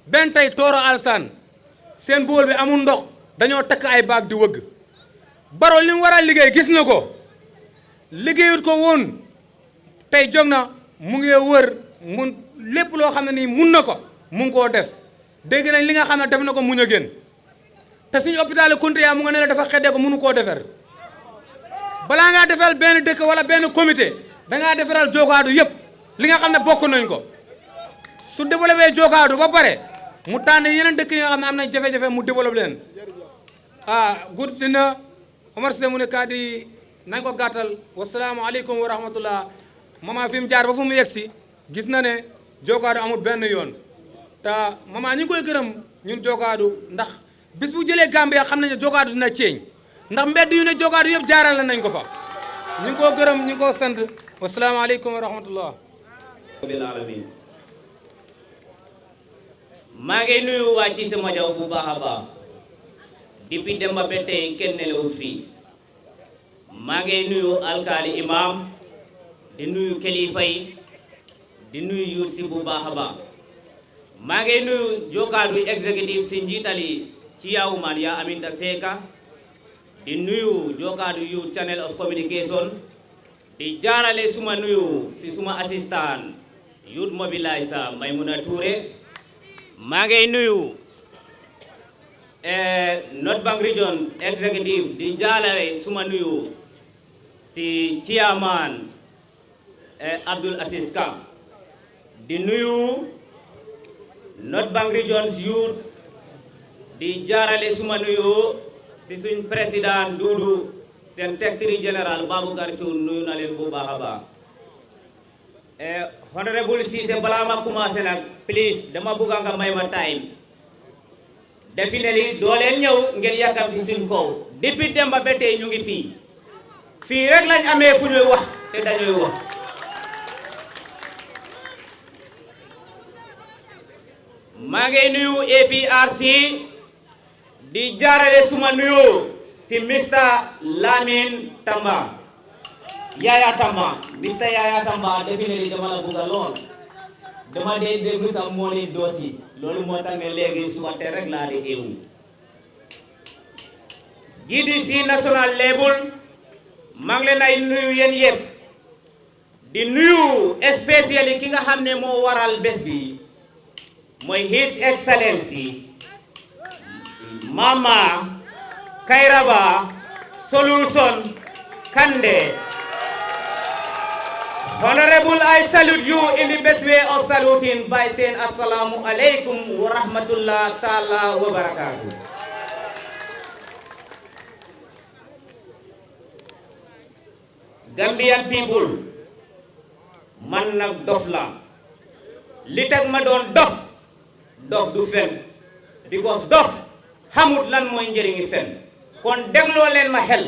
benn tey Tooro Alsaan seen bool bi amul ndox dañoo takk ay baag di wëgg Barrow li mu war a liggéey gis na ko liggéeyut ko woon tey jóg na mu ngi wër mun lépp loo xam ne nii mun na ko mu ngi koo def dégg nañ li nga xam ne def na ko muñ a gën te suñu hôpital Kuntiya mu nga ne la dafa xeddee ko mënu koo defar balaa ngaa defal benn dëkk wala benn comité dangaa defaral Jokaadu yëpp li nga xam ne bokk nañ ko su développé Jokaadu ba pare mu tànn yeneen dëkk yi nga xam ne am nañ jafe-jafe mu développé leen guddi na Omar Cissé mu ne kàddu nañ ko gàttal wasalaamaaleykum wa rahmatullah mama fi mu jaar ba fu mu yegsi gis na ne Jokaadu amul benn yoon te mama ñu ngi koy gërëm ñun Jokaadu ndax bis bu jëlee Gambia xam nañ ne Jokaadu dina ceeñ ndax mbedd yu ne Jokaadu yëpp jaarale nañ ko fa ñu ngi koo gërëm ñu ngi koo sant wasalaamaaleykum wa rahmatullah bil alamin maa ngi nuyu waa ci sama jaw bu baax a baax depuis demba ba tey kenn nelawul fii maa ngi nuyu alkaali imam di nuyu kilifa yi di nuyu yuut si bu baax a baax maa ngi nuyu Jokaadu executive si njiitali ci yaawumaan yaa Aminta Seka di nuyu Jokaadu Youth Channel of Communication di jaarale suma nuyu si suma assistant Youth Mobiliser Maymuna Touré maa ngi nuyu North Bank Regions executive di jaarale suma nuyu si chairman Abdul Aziz Ka di nuyu North Bank Regions Youth di jaarale suma nuyu si suñ président Dudu seen secrétaire général Baboucarr Thioune nuyu na leen bu baax a baax Honorable Cissé balaa ma commencé nag please dama bëgg nga may ma time definitely doo leen ñëw ngeen yàkkam ci suñ kaw depuis demba ba tey ñu ngi fii rek lañ amee fu ñuy wax te dañuy wax maa ngi nuyu APRC di jaarale suma nuyu si Mr Lamin Tamba Yaya Tamba Mr Yaya Tamba definitely dama la bëgg lool dama dee déglu sa morning dose yi loolu moo tax ne léegi suba te rek laa di eewu GDC national level maa ngi leen ay nuyu yéen yëpp di nuyu especially ki nga xam ne moo waral bés bi mooy His Excellency Mama Kairaba Solution Kande. Honorable, I salute you in the best way of saluting by saying Assalamu alaikum wa rahmatullah ta'ala wa barakatuh. Gambian people, man nak dof la. Li tak ma doon dof du fen because dof xamut lan mooy njëriñi fen kon dégloo leen ma xel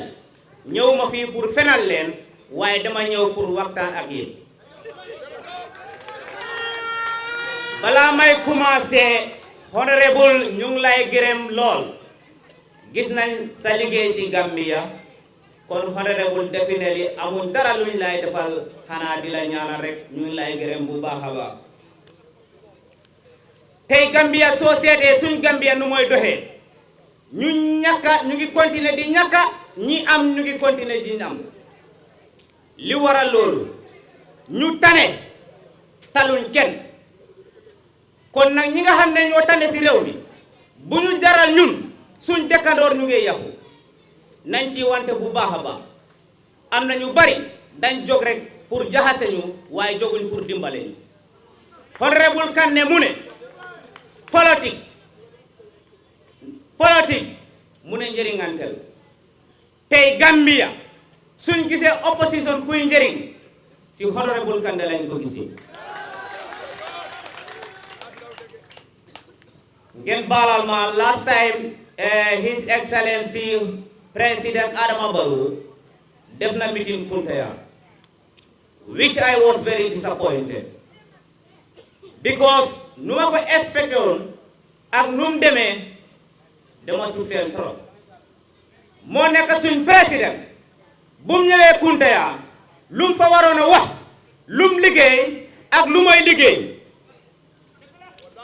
ñëw ma fii pour fenal leen waaye dama ñëw pour waxtaan ak yéen balaa may commencé honorable ñu ngi lay gërëm lool gis nañ sa liggéey ci Gambia kon honorable definitely amuñ dara luñ lay defal xanaa di la ñaanal rek ñu ngi lay gërëm bu baax a baax tey Gambia soo seetee suñ Gambia nu mooy doxee ñu ngi continuer di ñàkka ñi am ñu ngi continuer di am li waral loolu ñu tane taluñ kenn kon nag ñi nga xam ne ñoo tane ci réew mi bu ñu jaral ñun suñ dëkkandoor ñu ngi yàqu nañ ci wante bu baax a baax am na ñu bari dañ jóg rek pour jaxase ñu waaye jóguñ pour dimbale ñu Honorable Kandeh mu ne politique mu ne njëriñantel tey Gambia suñ gisee opposition kuy njëriñ si Honorable Kandeh lañ ko gisee ngeen baalal ma last time His Excellency President Adama Barrow def na meeting Kuntaya which I was very disappointed because nu ma ko expecté woon ak nu mu demee dama si feel trop moo nekk suñ président bu mu ñëwee Kuntaya lu mu fa waroon a wax lu mu liggéey ak lu may liggéey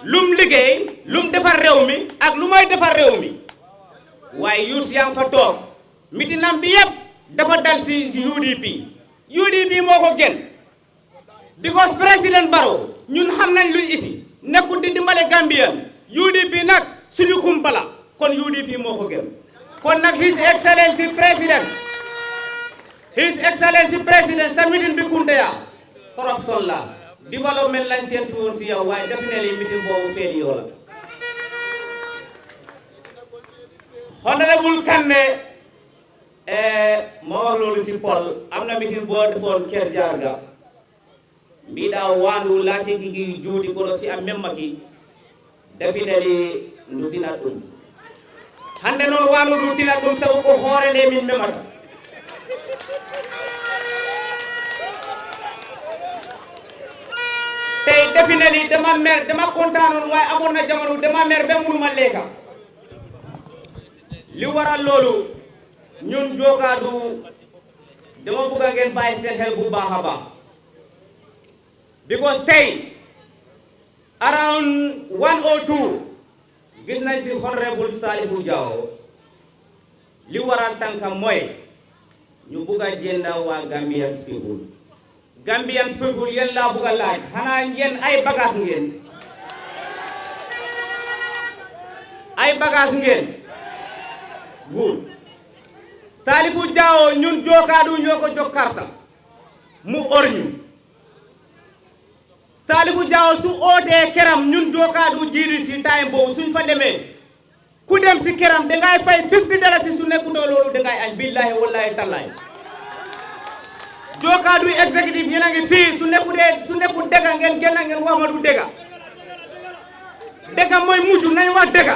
lu mu liggéey lu mu defar réew mi ak lu may defar réew mi waaye yuus yaa ngi fa toog mitinam bi yëpp dafa dal si UDP moo ko gën because président Barrow ñun xam nañ luñ isi nekkul di dimbale Gambien UDP nag suñu kumpala kon UDP moo ko gën kon nag His Excellency President sa meeting bi Kuntaya corruption la développement lañ seen tuwoon si yow waaye def ne li meeting boobu feeli yoo la Honorable Kandeh ma wax loolu si Paul am na meeting boo defoon Kër Jaarga mbiɗa wandu laatiki ki juuti kono si a memmaki definitely ndutinat ɗum hande noon wandu ndutinat ɗum sabu ko hoore nde min memata tey definitely dama kontaan noon waaye amoon na jamono dama mer be munuma leeka li waral loolu ñun Jookaadu dama bëgg ngeen bàyyi seen xel bu baax a baax because tey around 102 gis nañ fi Honorable Salifou Jaww li waral tànkam mooy ñu bëgg a jënda waa Gambian people yéen laa bëgg a laaj xanaa ngeen ay bagage ngeen good Salifou Jaww ñun Jookaadu ñoo ko jox karta mu or ñu Salifou Jaww su ootee keram ñun Jookaadu jiiri si time boobu suñ fa demee ku dem si keram dangay fay $50 su nekkutoo loolu dangay añ billahi wallahi tallahi Jokadu executive yéen a ngi fii su nekkul dëgg ngeen génn ngeen wax ma du dëgg dëgg mooy mujj nañ wax dëgg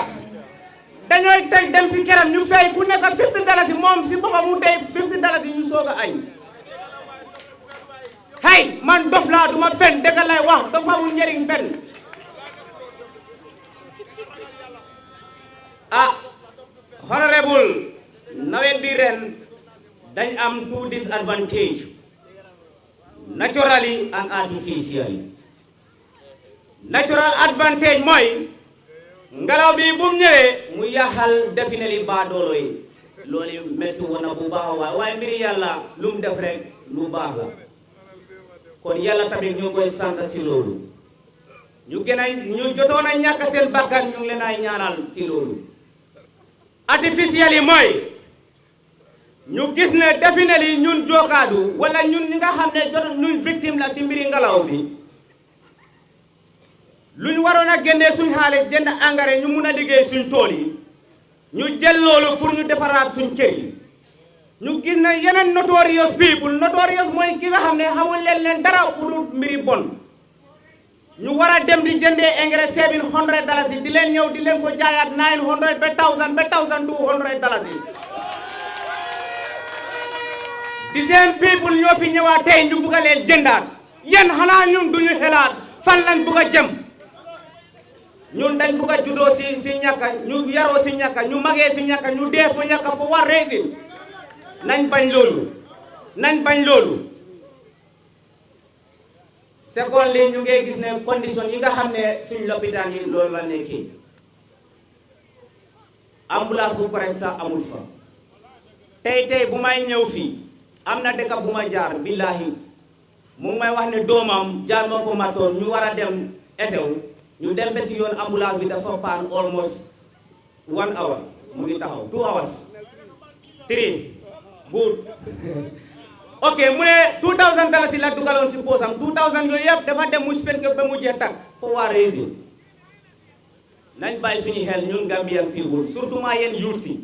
dañooy teg dem si këram ñu fay ku nekk $50 moom si boppam mu tey $50 ñu soog a añ hey man dof laa duma fen dëgg lay wax dafa amul njëriñ fen honorable nawet bi ren dañ am two disadvantage naturally and artificially natural advantage mooy ngelaw bi bu mu ñëwee mu yaxal definitely baadoolo yi loolu métti woon na bu baax waaye mbiri yàlla lu mu def rek lu baax la kon yàlla tamit ñu koy sant si loolu ñu jotoon a ñàkk seen bakkan ñu ngi leen ay ñaanal si loolu artificiel yi mooy ñu gis ne definitely ñun Jokadu wala ñun ñi nga xam ne jot ñun victime la si mbiri ngelaw bi lu ñu waroon a génnee suñ xaalis jënd engrais ñu mun a liggéey suñ tool yi ñu jël loolu pour ñu defaraat suñ kër yi ñu gis ne yeneen notorious people notorious mooy ki nga xam ne xamul leen dara pour mbiri bon ñu war a dem di jëndee engrais $700 di leen ñëw di leen ko jaayaat $900 ba $1,000 ba $1,200 di seen people ñoo fi ñëwaat tey ñu bugg a leen jëndaat yéen xanaa ñun duñu xelaat fan lañ bugg a jëm ñun dañ bugg a juddoo si ñàkka ñu yaroo si ñàkka ñu magee si ñàkka ñu dee fu ñàkka fu war réussir nañ bañ loolu second li ñu ngi gis ne condition yi nga xam ne suñ lopitaan yi loolu la nekkee ambulance bu correct sax amul fa tey bu may ñëw fii am na dëkk bu ma jaar billahi mu may wax ne doomam jaar ma ko matoon ñu war a dem esew ñu dem ba si yoon ambulance bi dafa paan almost 1 hour mu ngi taxaw 2 hours 3 good ok mu ne $2,000 la dugaloon si poosam 2,000 yooyu yëpp dafa dem mu spend ko ba mu jeex tag fo waa réussir nañ bàyyi suñu xel ñun Gambian people surtout maa yéen youth si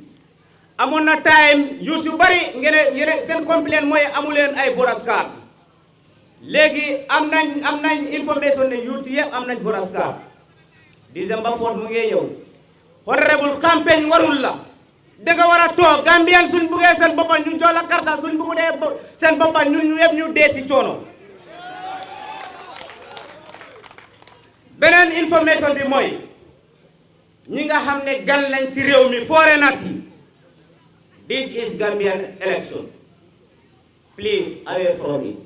amoon na time youth yu bari ngeen seen complaint mooy amuleen ay voter's card léegi am nañ information ne youth yëpp am nañ voter's card December 4 mu ngi yow honorable campagne warul la da nga war a toog Gambian suñ buggee seen boppam ñu jox la carte suñ buggu dee seen boppam ñu yëpp ñu dee si coono beneen information bi mooy ñi nga xam ne gan lañ si réew mi foreigners yi this is Gambian election please away from it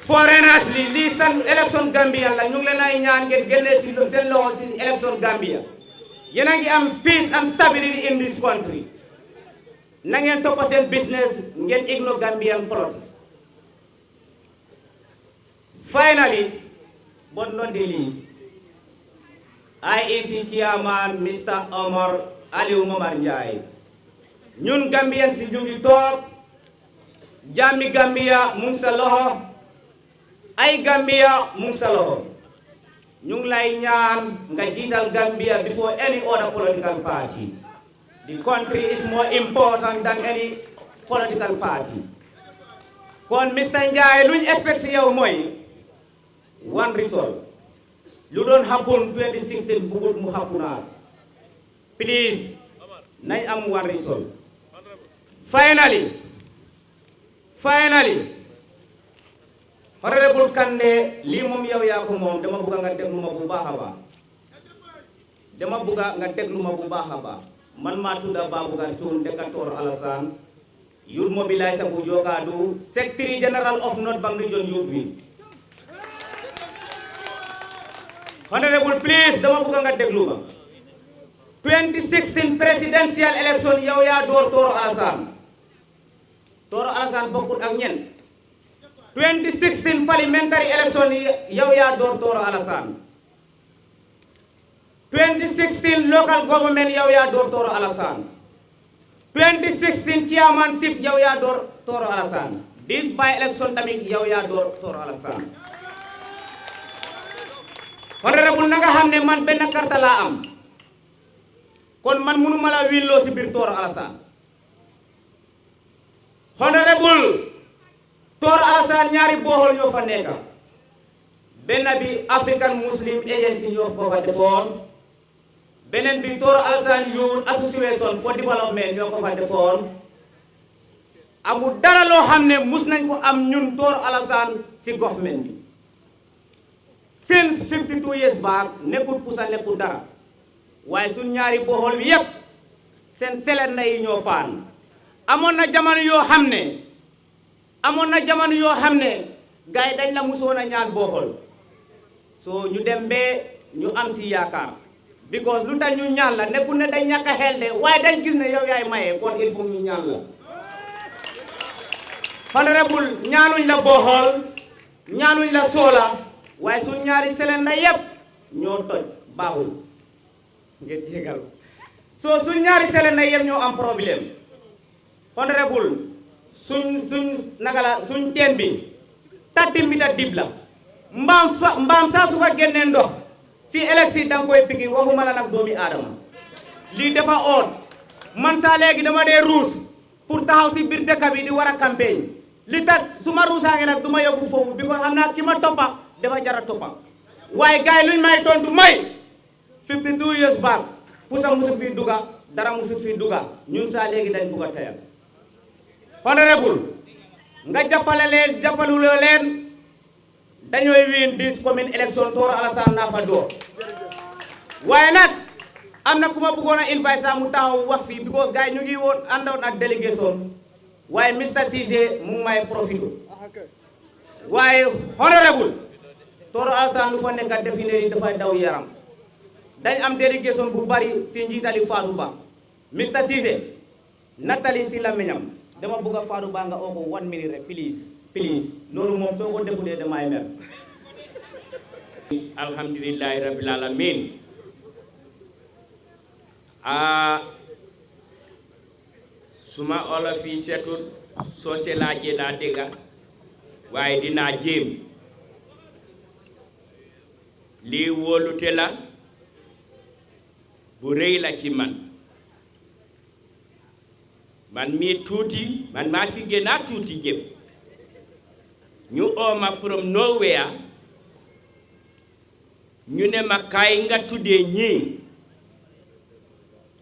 foreigners lii seen election Gambia la ñu ngi leen ay ñaan ngeen génnee si seen loxo si election Gambia yéen a ngi am peace and stability in this country na ngeen toppa seen business ngeen ignore Gambian politics finally but not the least IEC chairman Mr. Omar Alieu Momar Njie ñun Gambian si ñu ngi toog jàmmi Gambia mu ngi sa loxo ay Gambia mu ngi sa loxo ñu ngi lay ñaan nga jiital Gambia before any other political party. The country is more important than any political party. Kon Mr. Njie luñ expect si yow mooy one result. Lu doon happen 2016 bugut mu happenaat. Please nañ am one result. Finally Honorable Kandeh lii moom yow yaa ko moom dama bëgg nga déglu ma bu baax a baax man maa tudda Baboucarr Thioune dëkk Tooro Alassane Youth Mobiliser bu Jokadu Secretary General of North Bank Region Youth Wing. Honorable please dama bëgg nga déglu ma 2016 presidential election yow yaa door Tooro Alassane bokkut ak ñen 2016 parliamentary election yow yaa door Tooro Alassane 2016 local government yow yaa door Tooro Alassane 2016 chairmanship yow yaa door Tooro Alassane this by election tamit yow yaa door Tooro Alassane honorable na nga xam ne man benn carte laa am kon man mënuma la willoo si biir Tooro Alassane Honorable Tor Alassane ñaari bohol ñoo fa nekk benn bi African Muslim Agency ñoo ko fa defoon beneen bi Tor Alassane Youth Association for Development ñoo ko fa defoon amul dara loo xam ne mus nañ ko am ñun Tor Alassane si government bi since 52 years back nekkul pusa nekkul dara waaye suñ ñaari bohol bi yépp seen selenda yi ñoo paan amoon na jamono yoo xam ne gars yi dañ la musoon a ñaan bohol so ñu dem bee ñu am si yaakaar because lu tax ñu ñaan la nekkul ne dañ ñàkk a xel de waaye dañ gis ne yow yaay maye kon il faut ñu ñaan la honorable ñaanuñ la bohol ñaanuñ la soola waaye suñ ñaari selenda yépp ñoo toj baaxul ngeen jégal so suñ ñaari selenda yépp ñoo am problème honorable suñ naka la suñ teen bi 30 mètres dib la mbaam saa su fa génnee ndox si élection danga koy piki waxuma la nag doomi aadama lii dafa oot man saa léegi dama dee ruus pour taxaw si biir dëkk bi di war a campagne li tax su ma ruusaange nag du ma yóbbu foofu bi ko xam naa ki ma toppa dafa jara toppa waaye gars yi luñ may tontu may 52 years back pusa musu fi duga dara musu fi duga ñun saa léegi dañ bugg a tayal honorable nga jàppaluloo leen dañooy win this commune election Tor Alassane naa fa door waaye nag am na ku ma bëggoon a invite sax mu taxaw wax fii because gars yi ñu ngi woon àndoon ak délégation waaye Mr Cissé mu ngi may profité waaye honorable Tor Alassane lu fa nekk définition yi dafay daw yaram dañ am délégation bu bari si njiitali Fatou Ba Mr Cissé nattali si lamiñam dama bëgg a Fatou Ba nga oo ko 1 minute rek please loolu moom soo ko defulee damay mer alhamdulillahi rabbil alamin suma olof yi setut soo se laajee daa dégga waaye dinaa jéem lii wóolute la bu rëy la ci man mii tuuti man maa fi gën a tuuti jëm ñu ooma from nowhere ñu ne ma kaay nga tuddee ñii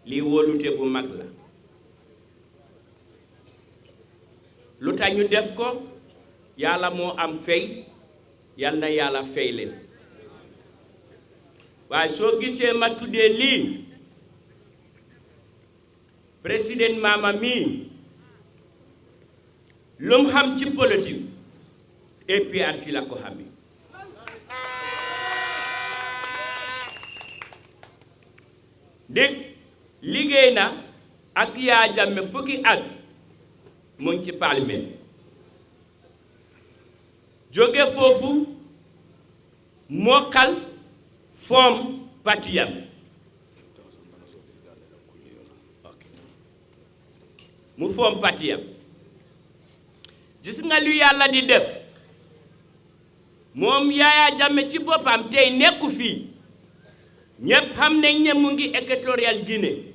lii wóolute bu mag la lu tax ñu def ko yàlla moo am fay yal na yàlla fay leen waaye soo gisee ma tuddee lii président Mama mii lu mu xam ci politique APRC la ko xamee dégg liggéey na ak Yaya Jammeh fukki at mu ngi ci parlement jóge foofu mokkal form patiyam mu form patiyam gis nga lu yàlla di def moom Yaya Jammeh ci boppam tey nekku fii ñépp xam nañ ne mu ngi Équatorial Guinée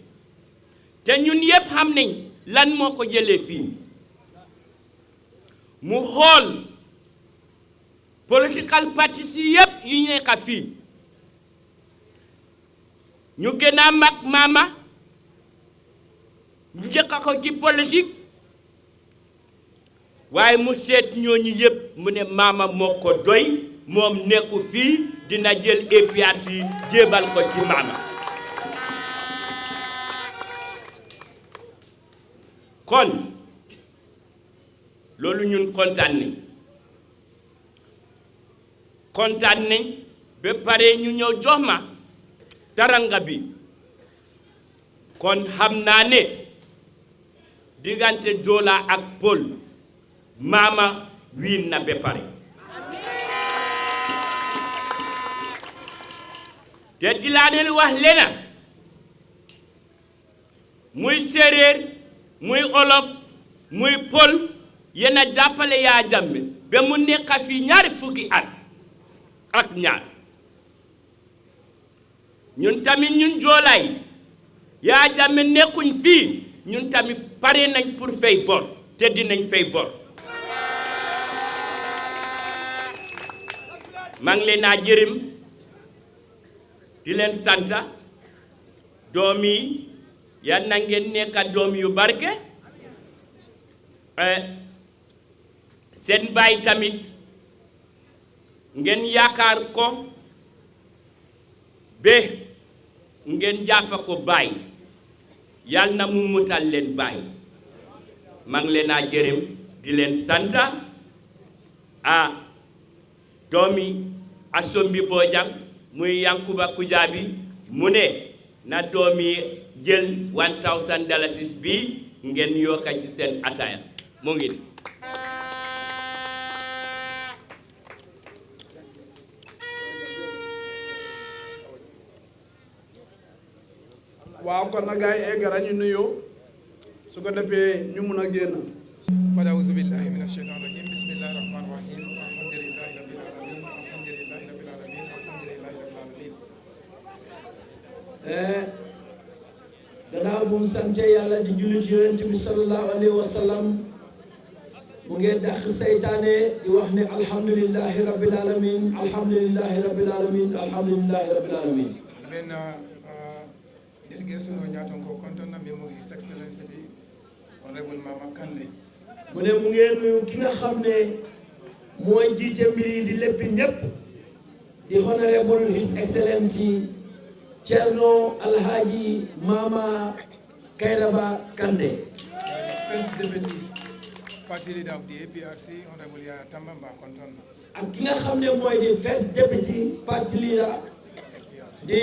te ñun yépp xam nañ lan moo ko jëlee fii mu xool political parties yi yépp yu nekk fii ñu gën a mag Mama njëkk ko ci politique waaye mu seet ñooñu yépp mu ne Mama moo ko doy moom nekku fii dina jël APRC jébal ko ci Mama kon loolu ñun kontaan nañ ba pare ñu ñëw jox ma taranga bi kon xam naa ne diggante Joola ak Pël Mama wiin na ba pare te di laa leen wax lena muy séeréer muy olof muy Pël yéen a jàppale Yaya Jammeh ba mu nekk fii ñaari fukki at ak ñaar ñun tamit ñun joolaay Yaya Jammeh nekkuñ fii ñun tamit pare nañ pour fay bor te dinañ fay bor maa ngi leen a jërëm di leen santa doom yi yal na ngeen nekk doom yu barke seen baay tamit ngeen yaakaar ko be ngeen jàppa ko baay yal na mu mutal leen baay maa ngi leen a jërëm di leen santa doomi Asombi Bojang muy Yankuba Kujabi mu ne na doomi jël $1000 bi ngeen yokka ci seen ataaya mu ngi waaw kon na gaay eggara ñu nuyoo su ko defee ñu mun a génn qad a'uuzu billahi mina shaytaani rajiim bismillahi rahmaani rahiim alhamdulillahi rabbil aalamiin alhamdulillahi rabbil aalamiin alhamdulillahi rabbil aalamiin gannaaw bu mu sante yàlla di julli ci yonent bi sallallahu alayhi wa sallam mu ngeen dàq seytaane di wax ne alhamdulillahi rabbil aalamiin alhamdulillahi rabbil aalamiin alhamdulillahi rabbil aalamiin délégation o ñaaton ko kontonna memo His Excellency Honorable Mama Kandeh mu ne mu ngeen nuyu ki nga xam ne mooy jiite mbir yi di léppi ñëpp di Honorable His Excellency Thierno Alhaji Mama Kairaba Kandeh the first deputy party leader of the APRC Honorable Yaya Tamba mba kontonna ak ki nga xam ne mooy di first deputy party leader di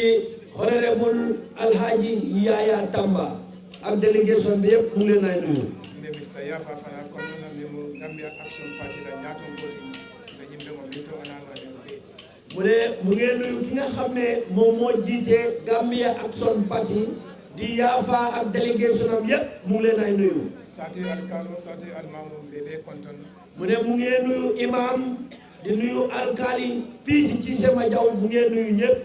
Honorable Alhaji Yaya Tamba ak délégation bi yëpp mu ngi leen ay nuyu. Mr. Yafa Fana kontonna memo Gambia Action Party la ñaaton koti na yimɓe mo minto anano ɓe mu ne mu ngeen nuyu ki nga xam ne moom moo jiite Gambia Action Party di Yafa ak délégation am yëpp mu ngi leen ay nuyu. sati alkalo sati almamo ɓe kontonna mu ne mu ngeen nuyu imam di nuyu alkali fii ci Cissé Madiaw mu ngeen nuyu ñëpp.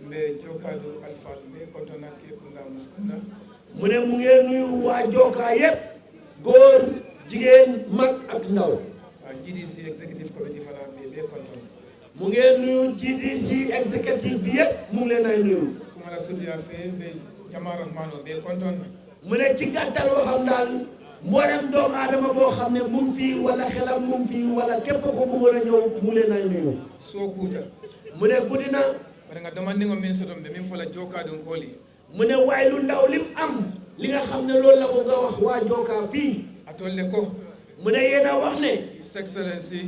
mbe jokadu alfal mbe kontona ke kunda muskunda mu ne mu ngeen nuyu waa Joka yëpp góor jigéen mag ak ndaw. GDC executive committee fana ɓe kontona mu ngeen nuyu GDC executive bi yëpp mu ngi leen ay nuyu. kumala sutiya fe ɓe jama rahmano ɓe kontonna mu ne ci gàttal waxam daal mboolem doomu aadama boo xam ne mu ngi fii wala xelam mu ngi fii wala képp ko bëggoon a ñëw mu leen ay nuyu. soo kuuta mu ne guddi na bare nga demandingo min soton ɓe min fola jokadum kooli mu ne waaye lu ndaw lim am li nga xam ne loolu la bëgg a wax waa Joka fii a tolle ko mu ne yéen a wax ne His Excellency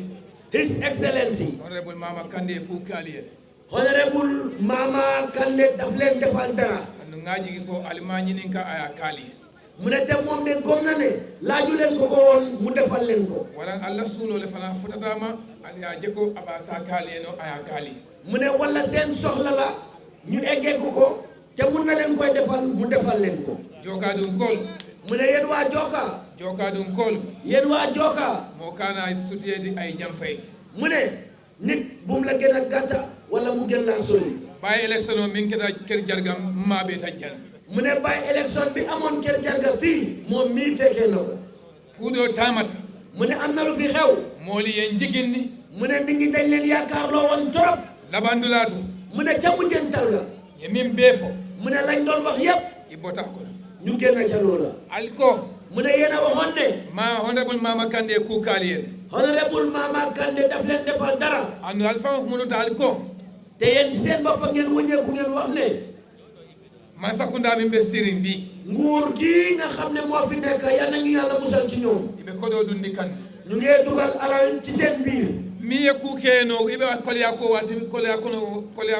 His Excellency Honorable Mama Kandeh ku kaaliye Honorable Mama Kandeh daf leen defal dara andu ngaji ko alima ñinin ka aya kaaliye mu ne te moom de gom na ne laaju leen ko ko woon mu defal leen ko wala Allah suulole fana fotatama aliya jeko aba sa kaaliye no aya kaali mu ne wala seen soxla la ñu eggee ko te mun na leen koy defal mu defal leen ko jokadum kol mu ne yéen waa Joka jokadum kol yéen waa Joka moo kana sutiyedi ay jam fayti mu ne nit bu mu la gën a gàtta wala mu gën laa sori bàyyi élection o min keta kër jargam maaɓe tan jan mu ne bàyyi élection bi amoon kër jarga fii moom mii fekkee na ko kuuɗo tamata mu ne am na lu fi xew mooli yen jiginni mu ne nit ñi dañ leen yaakaarloo woon trop labandulaatu mu ne ca mujjantal ga ye min bee fo mu ne lañ doon wax yépp i bota ko ñu génn ca loola alko mu ne yéen a waxoon ne ma honorable Mama Kandeh ku kaaliye Honorable Mama Kandeh daf leen defal dara andu alfa munuta alko te yéen ci seen bopp ngeen wëññeeku ngeen wax ne man sakunda min ɓe sirin mbi nguur gi nga xam ne moo fi nekk yal nañu yàlla musal ci ñoom iɓe koɗo ɗum ndi kan ñu ngee dugal alal ci seen biir mi ye kuukeno iɓe kolya ko wati kolya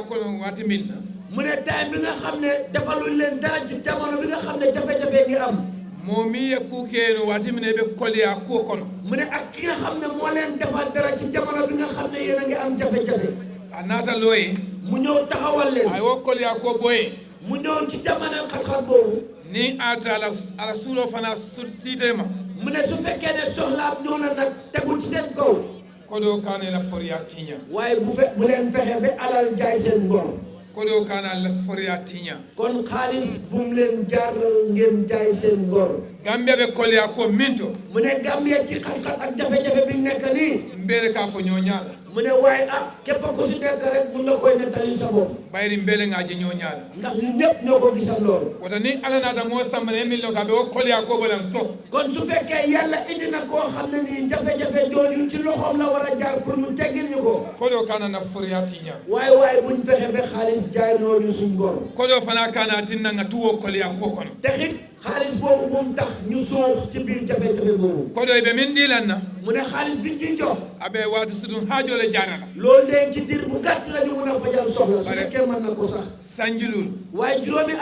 kono wati min mu ne time bi nga xam ne defaluñ leen dara ci jamono bi nga xam ne jafe-jafe ngi am mo mi ye kuukeno wati min eɓe kolya kuo kono mu ne ak ki nga xam ne moo leen defal dara ci jamono bi nga xam ne yéen a ngi am jafe-jafe a naata looye mu ñëw taxawal leen ay wo kolya ko boye mu ñëw ci jamono xat-xat boobu ni ata ala suulo fana siitema mu ne su fekkee ne soxlaam ñëw na nag tegul ci seen kaw koɗo kana la foriya tiña waaye bu leen fexe ba alal jaay seen ngor koɗo kana la foriya tiña kon xaalis bu mu leen jaaral ngeen jaay seen ngor Gambia be kolya ko minto mu ne Gambia ci xat-xat ak jafe-jafe bi nekk nii mbele ka fo ñoñala mu ne waaye képp ku si nekk rek mun nga koy nettali sa bopp bayri mbele ngaji ñoñala ndax ñun ñëpp ñoo ko gisal loolu wata ni ala nata mo sambane million ka be o kolya ko bolan to kon su fekkee yàlla indi na koo xam ne nii jafe-jafe jooju ci loxoom la war a jaar pour mu teggil ñu ko kodo kana na furiyati nya waaye buñ fexe ba xaalis jaay noonu suñ gor kodo fana kana tinna nga tuwo kolya ko kono te xit xaalis boobu bu mu tax ñu suux ci biir jafe-jafe boobu kodo be min dilan na mu ne xaalis biñ ciy jox abe waatu sudun haajo le jaarala loolu de ci dir bu gàtt la ñu mën a fajal soxla su fekkee mën na ko sax sanjilul waaye juróomi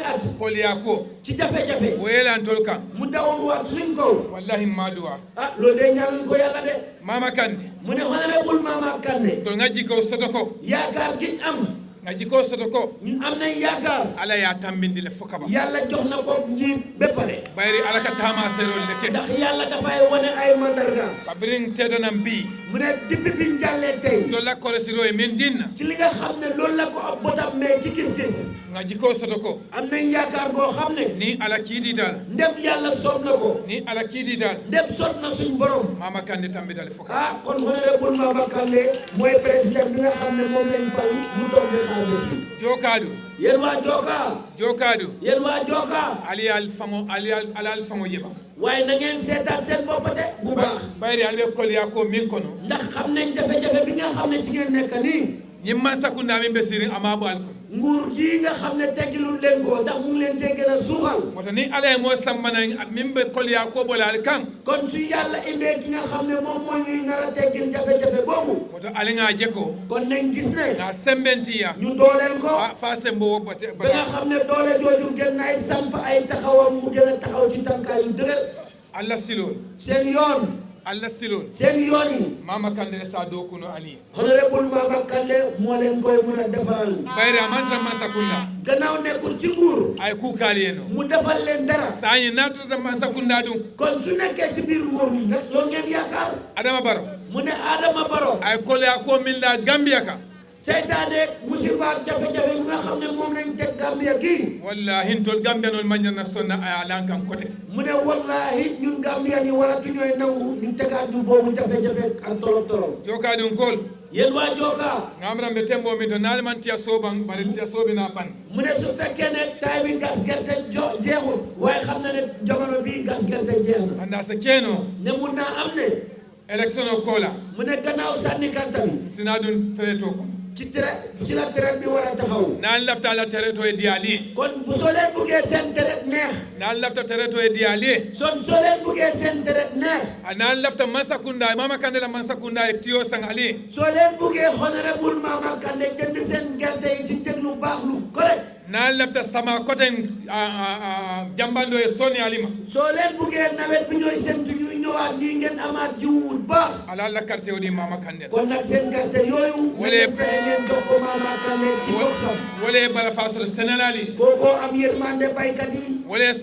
at kolya ko ci jafe-jafe welan tolka mu dawoon waat suñ kaw wallahi maduwa loolu de ñaanuñ ko yàlla de mama kande mu ne honorable Mama Kandeh tol ngaji ko soto ko yaakaar giñ am ngaji ko soto ko ñun am nañ yaakaar ala ya tambindi le fokaba yàlla jox na ko njiit ba pare bayri ala ka tama serol le ke ndax yàlla dafay wane ay mandarga kabrin tedanam bi mu ne depuis biñ jàllee tey to la koresiro e min dinna ci li nga xam ne loolu la ko ab botam mais ci gis-gis ngaji ko soto ko am nañ yaakaar boo xam ne ni ala kiidi dal ndem yàlla soob na ko ni ala kiidi dal ndem soob na suñ borom Mama Kandeh tambita le fokaba kon honorable Mama Kandeh mooy président bi nga xam ne moom lañ fal mu toog de xaar bés bi jokadu yéen waa jokadu yéen waa Joka ali al fango yeba waaye na ngeen seetaat seen bopp de bu baax bayri albe kolya ko min kono ndax xam nañ jafe-jafe bi nga xam ne ci ngeen nekk nii ñimman sakunda min be sirin amabu alko nguur gii nga xam ne teggilul leen ko ndax mu ngi leen tey gën a suuxal wata ni ala mo sambana min be kolya ko bolal kan kon su yàlla indee ki nga xam ne moom moo ñuy nar a teggil jafe-jafe boobu wata ali nga jeko kon nañ gis ne na sembentiya ñu dooleel ko fa sembo wobbate ba nga xam ne doole jooju gën nay samp ay taxawam mu gën a taxaw ci tànkaay yu dëgër Allah silol seen yoon seen yoon yi Mama Kandeh sa do kuno ali honorable Mama Kandeh moo leen koy mën a defaral bayri amanta man sakunda gannaaw nekkul ci nguur ay ku kaliyeno mu defal leen dara sañi natata man sakunda dum kon su nekkee ci biir nguur yi nag loolu ngeen yaakaar Adama Barrow mu ne Adama Barrow ay kolya ko min la Gambia ka seytaane musiba jafe-jafe yi nga xam ne moom lañ teg Gambia gii wallahi tol Gambia noon mañana sonna ay alankan côté mu ne wallahi ñun Gambia ni waratu ñooy nangu ñu tegaat ñu boobu jafe-jafe ak tolof jokadi kol yéen waa Joka ngamrambe tembo min to naal man tiya soban bare tiya sobina ban mu ne su fekkee ne tay bi gas gerte jeexul waaye xam na ne jamono bii gas gerte jeex na anda sa keno ne mun naa am ne élection o kola mu ne gannaaw sànni kanta bi sina dun tereto ko ci la traite bi war a taxaw naan lafta la tereto e diali kon bu soo leen buggee seen traite neex naan lafta tereto e diali soo leen buggee seen traite neex naan lafta Mansakunda Mama Kandeh la Mansakunda e tiyo sang ali soo leen buggee honorable Mama Kandeh jënd seen gerte yi ci teg lu baax lu correct naan lafta sama côté jambando e soni alima soo leen buggee nawet bi ñooy seen ñuy ñëwaat nii ngeen amaat jiwu baax ala la carte odi Mama Kandeh kon nag seen gerte yooyu ngeen jox ko Mama Kandeh ci boppam wala bala faso senalali koko am yërmande baykat yi wala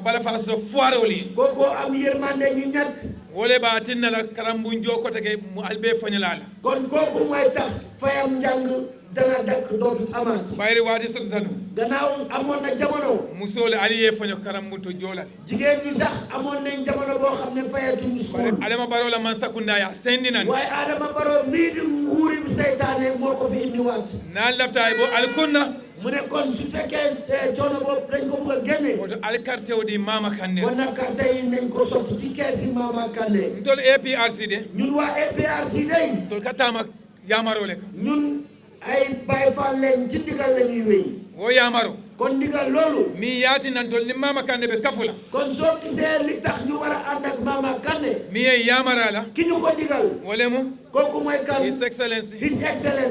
bala faso foire oli koko am yërmande ñu ñàkk wala ba tinna la karambu njoko tege mu albe fanyalala kon kooku mooy tax fayam njàng dana dakk dootu amaat bayri waati sototanu gannaaw amoon na jamono musole aliye fanyo karambu to jolale jigéen ñi sax amoon nañ jamono boo xam ne fayatuñu school Adama Barrow la Mansakunda ya sendinan waaye Adama Barrow mii di nguuri seytaane moo ko fi indiwaat naan lafta bo alkunna mu ne kon su fekkee coono boobu dañ ko bëgg a génne woto alcarte o di Mama Kandeh kon nag carte yi nañ ko sotti ci keesi Mama Kandeh ntol APRC de ñun waa APRC day tol katama yamarole ka ñun ay Baay Faal leen ci ndigal la ñuy wéy wo yamaro kon ndigal loolu mi yaati nan tol ni Mama Kandeh be kafula kon soo gisee li tax ñu war a ànd ak Mama Kandeh mi ye yamarala ki ñu ko digal wole mu kooku mooy kan His Excellency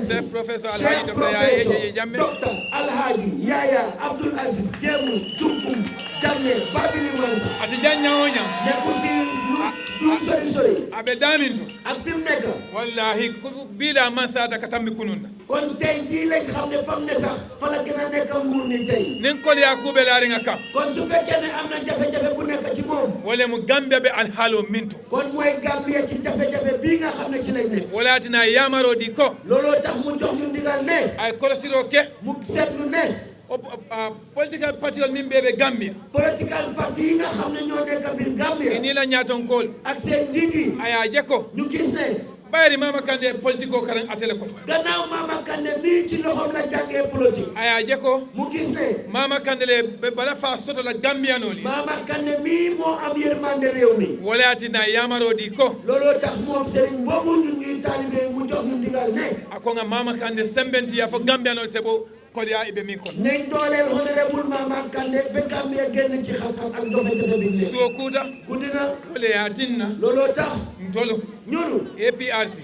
Chef Professor Alhaji Dr. Yaya Jammeh Dr. Alhaji Yaya Abdul Aziz James Junkum Jammeh Babili Mansa ati janya onya nekkul ci lu sori abe daminto ak fi mu nekk wallahi bila man saata ka tambi kununda kon tey jii lañ xam ne fam ne sax fa la gën a nekk nguur ni tey nin kol ya kube laari nga kam kon su fekkee ne am na jafe-jafe bu nekk ci moom wala mu Gambia be alhaalo minto kon mooy Gambia ci jafe-jafe bii nga xam ne ci lañ nekk wala tina yamaro di ko looloo tax mu jox ñu ndigal ne ay kolosiro ke mu seetlu ne political party min ɓeɓe Gambia political party yi nga xam ne ñoo nekk biir Gambia e ni la ñatonkol ak seen njiit aya je ko ñu gis ne ɓayri Mama Kandeh politique o karan atele koto gannaaw Mama Kandeh mii ci loxoom la jàngee politique aya je ko mu gis ne Mama Kandeh le bala fa soto la Gambianoli Mama Kandeh mii moo am yërmande réew mi walayatina yamaro di ko looloo tax moom sëriñ boobu ñu ñuy taalibe mu jox ñu ndigal ne ako nga Mama Kandeh sembenti ya fo Gambianol sebo kodiya ibe min kon nañ dooleel honorable Mama Kandeh ba Gambia génn ci xam-xam ak jafe-jafe bi ne suwo kuuta guddi na walayatinna looloo tax ntolo ñunu APRC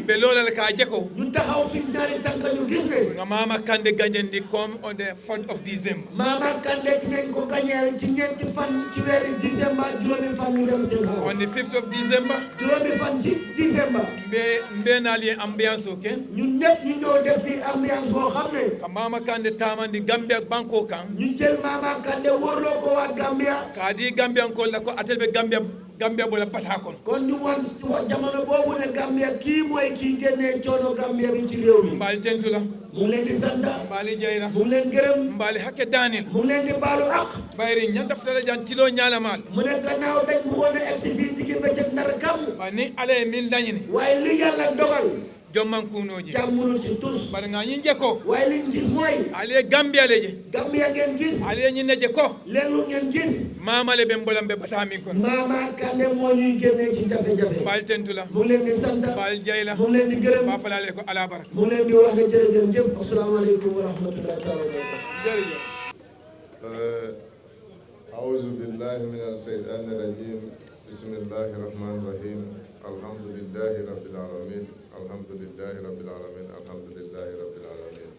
be loolal ka jeko ñu taxaw suñ ñaari tànk ñu gis ne nga Mama Kandeh gagnandi comme on the 4th of December Mama Kandeh dinañ ko gañeel ci ñeenti fan ci weeri décembre juróomi fan ñu dem seen xaw on the 5th of December juróomi fan ci décembre mbe naali ambiance o ken ñun ñëpp ñu ñëw def fi ambiance boo xam ne ka Mama Kandeh tamandi Gambia banko kan ñu jël Mama Kandeh wërloo ko waa Gambia ka di Gambian ko la ko atel be Gambia bola pata kon kon ñu wan jamono boobu ne Gambia kii mooy kii génnee coono Gambia bi ci réew mi mbaali tentu la mu ngi leen di sant mbaali jeyra mu ngi leen gërëm mbaali hakke Daniel mu ngi leen di baalu ak bayri ñanta futala jan tilo ñaalamal mu ne gannaaw dañ bëggoon a egsi fii digg bëccëg nar kam ba ni ale min dañini waaye li yàlla dogal jomman kunoji jàmmunu ci tus bari nga ñi jeko waaye liñ gis mooy ale Gambia leje Gambia ngeen gis ale ñi neje ko leelu ngeen gis Mama le be mbolam be batamin kon Mama Kandeh moo ñuy génnee ci jafe-jafe mbaali tentu la mu ngi leen di sant mbaali jeyla mu ngi leen di gërëm ba falale ko ala baraka mu ngi leen di wax ne jërëjëf jëf asalaamaaleykum wa rahmatullahi taala wa barakatuh jërëjëf أعوذ بالله من الشيطان الرجيم بسم الله الرحمن الرحيم الحمد لله رب العالمين الحمد لله رب العالمين الحمد لله رب العالمين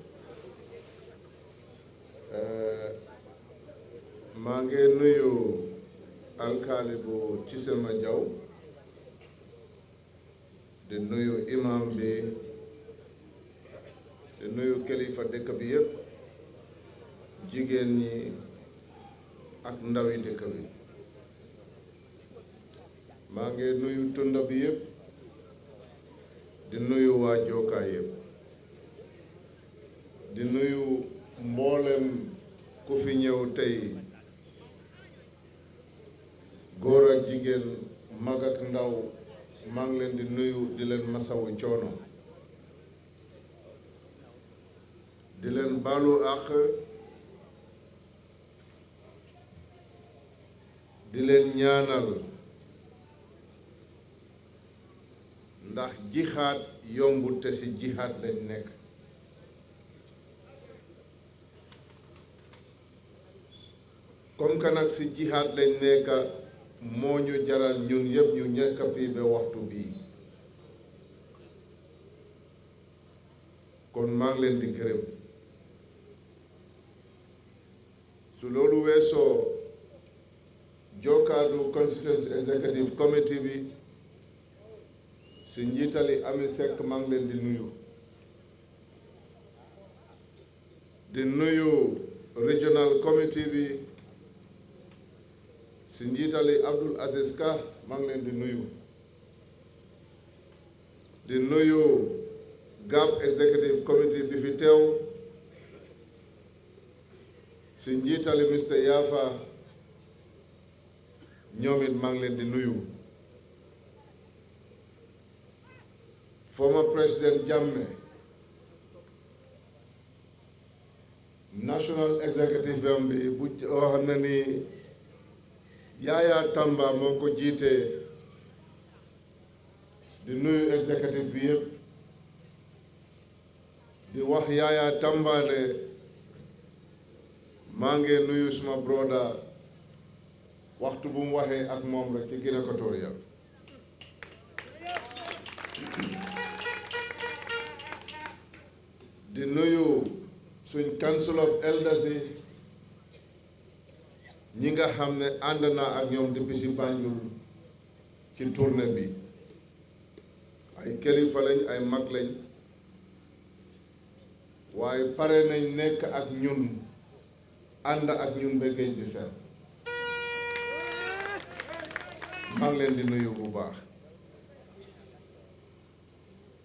maa ngi nuyu alkaali bu Cissema Jaw di nuyu imam bi di nuyu kilifa dëkk bi yëpp jigéen ñi ak ndawi dëkk bi maa ngi nuyu tunda bi yëpp di nuyu waa Jookaay yëpp di nuyu mboolem ku fi ñëw tey góor ak jigéen mag ak ndaw maa ngi leen di nuyu di leen masawu coono di leen baalu àq di leen ñaanal ndax jixaat yombul te ci jixaat lañ nekk comme que nag ci jixaat lañ nekk moo ñu jaral ñun yëpp ñu nekk fii ba waxtu bii kon maa ngi leen di gërëm su loolu weesoo Jookaadu Constituency Executive Committee bi si njiitali Ami Seck maa ngi leen di nuyu Regional Committee bi si njiitali Abdul Aziz Ka maa ngi leen di nuyu GAP Executive Committee bi fi teew si njiitali Mr. Yafa ñoom it maa ngi leen di nuyu former President Jammeh national executive am bi bu xam ne ni Yaya Tamba moo ko jiite di nuyu executive bi yëpp di wax Yaya Tamba ne maa ngi nuyu suma broda waxtu bu mu waxee ak moom rek ci Guinée Équatoriale di nuyu suñ council of elders yi ñi nga xam ne ànd naa ak ñoom depuis ci Banjul ci tournée bi ay kilifa lañ ay mag lañ waaye pare nañ nekk ak ñun ànd ak ñun ba géej bi fer maa ngi leen di nuyu bu baax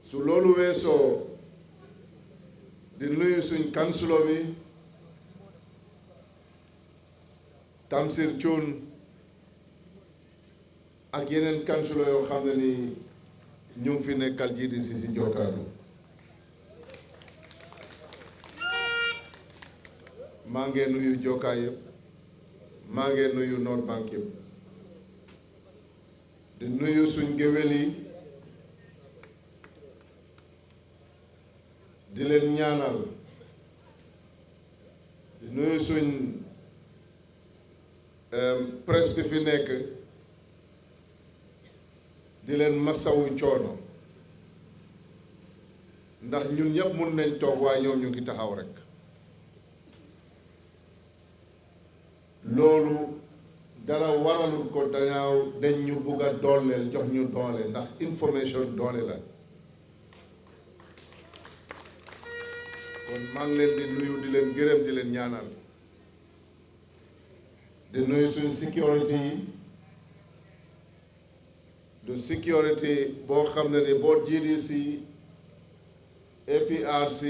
su loolu weesoo di nuyu suñ kansulo bi Tamsir Thioune ak yeneen kansulo yoo xam ne ni ñu ngi fi nekkal GDC si Jokkaadu maa ngi nuyu Jokkaa yëpp maa ngi nuyu North Bank yëpp di nuyu suñ géwél yi di leen ñaanal di nuyu suñ presse bi fi nekk di leen masawu coono ndax ñun ñëpp mun nañ toog waaye ñoom ñu ngi taxaw rek loolu dara waralul ko dañ ñu bugg a dooleel jox ñu doole ndax information doole la kon maa ngi leen di nuyu di leen gërëm di leen ñaanal di nuyu suñu sécurité yi du sécurité boo xam ne ni boo GDC APRC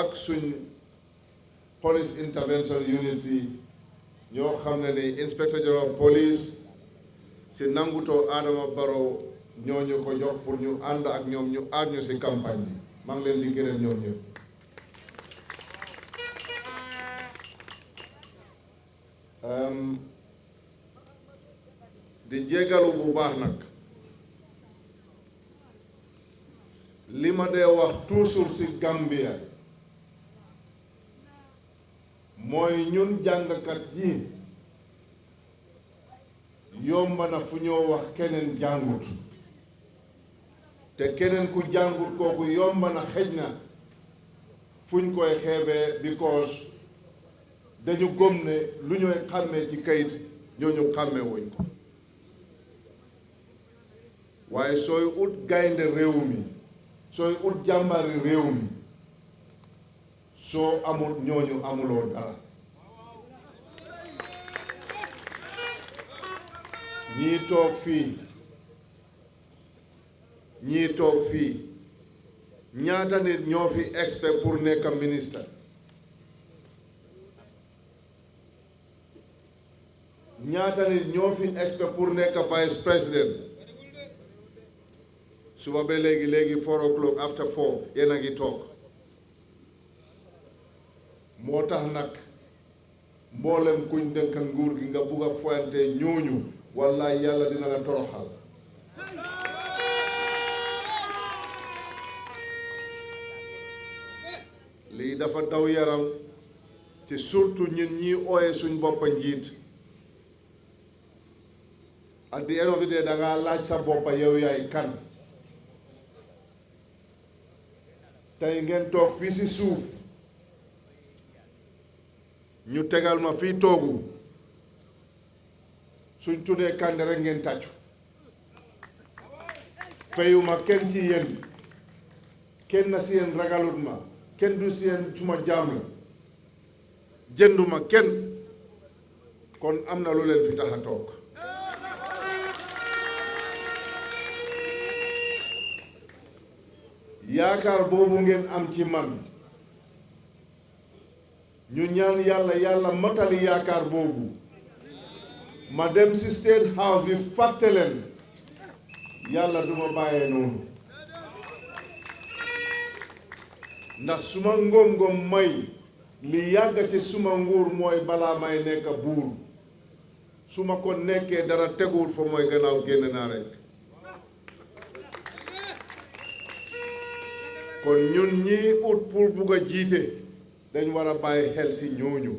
ak suñ police intervention unit yi ñoo xam ne ni inspector general of police si nangutoo Adama Barrow ñooñu ko jox pour ñu ànd ak ñoom ñu aar ñu si campagne bi maa ngi leen di gërëm ñoom ñëpp di jégalu bu baax nag li ma dee wax toujours ci Gambia mooy ñun jàngkat yi yomb na fu ñoo wax keneen jàngut te keneen ku jàngut kooku yomb na xëj na fuñ koy xeebee because dañu gëm ne lu ñooy xàmmee ci kayit ñooñu xàmmee wuñ ko waaye sooy ut gaynde réew mi sooy ut jàmbari réew mi soo amul ñooñu amuloo dara ñii toog fii ñaata nit ñoo fi expert pour nekk ministre ñaata nit ñoo fi expert pour nekk vice président suba ba léegi 4 o'clock after 4 yéen a ngi toog moo tax nag mboolem kuñ dënk nguur gi nga bugg a foyante ñooñu wallaay yàlla dina la toroxal lii dafa daw yaram ci surtout ñun ñi ooye suñ boppa njiit at the end of the day dangaa laaj sa boppa yow yaay kan tey ngeen toog fii ci suuf ñu tegal ma fii toogu suñ tuddee kànde rek ngeen tàccu feyuma kenn ci yéen kenn na si yéen ragalut ma kenn du si yéen suma jaam la jënduma kenn kon am na lu leen fi tax a toog yaakaar boobu ngeen am ci man ñu ñaan yàlla matali yaakaar boobu ma dem ci State House bi fàtte leen yàlla duma bàyyee noonu ndax suma ngom-ngom may li yàgg ci suma nguur mooy balaa may nekk buur su ma ko nekkee dara teguwut fa mooy gannaaw génn naa rek kon ñun ñii ut pour bugg a jiite dañ war a bàyyi xel ci ñooñu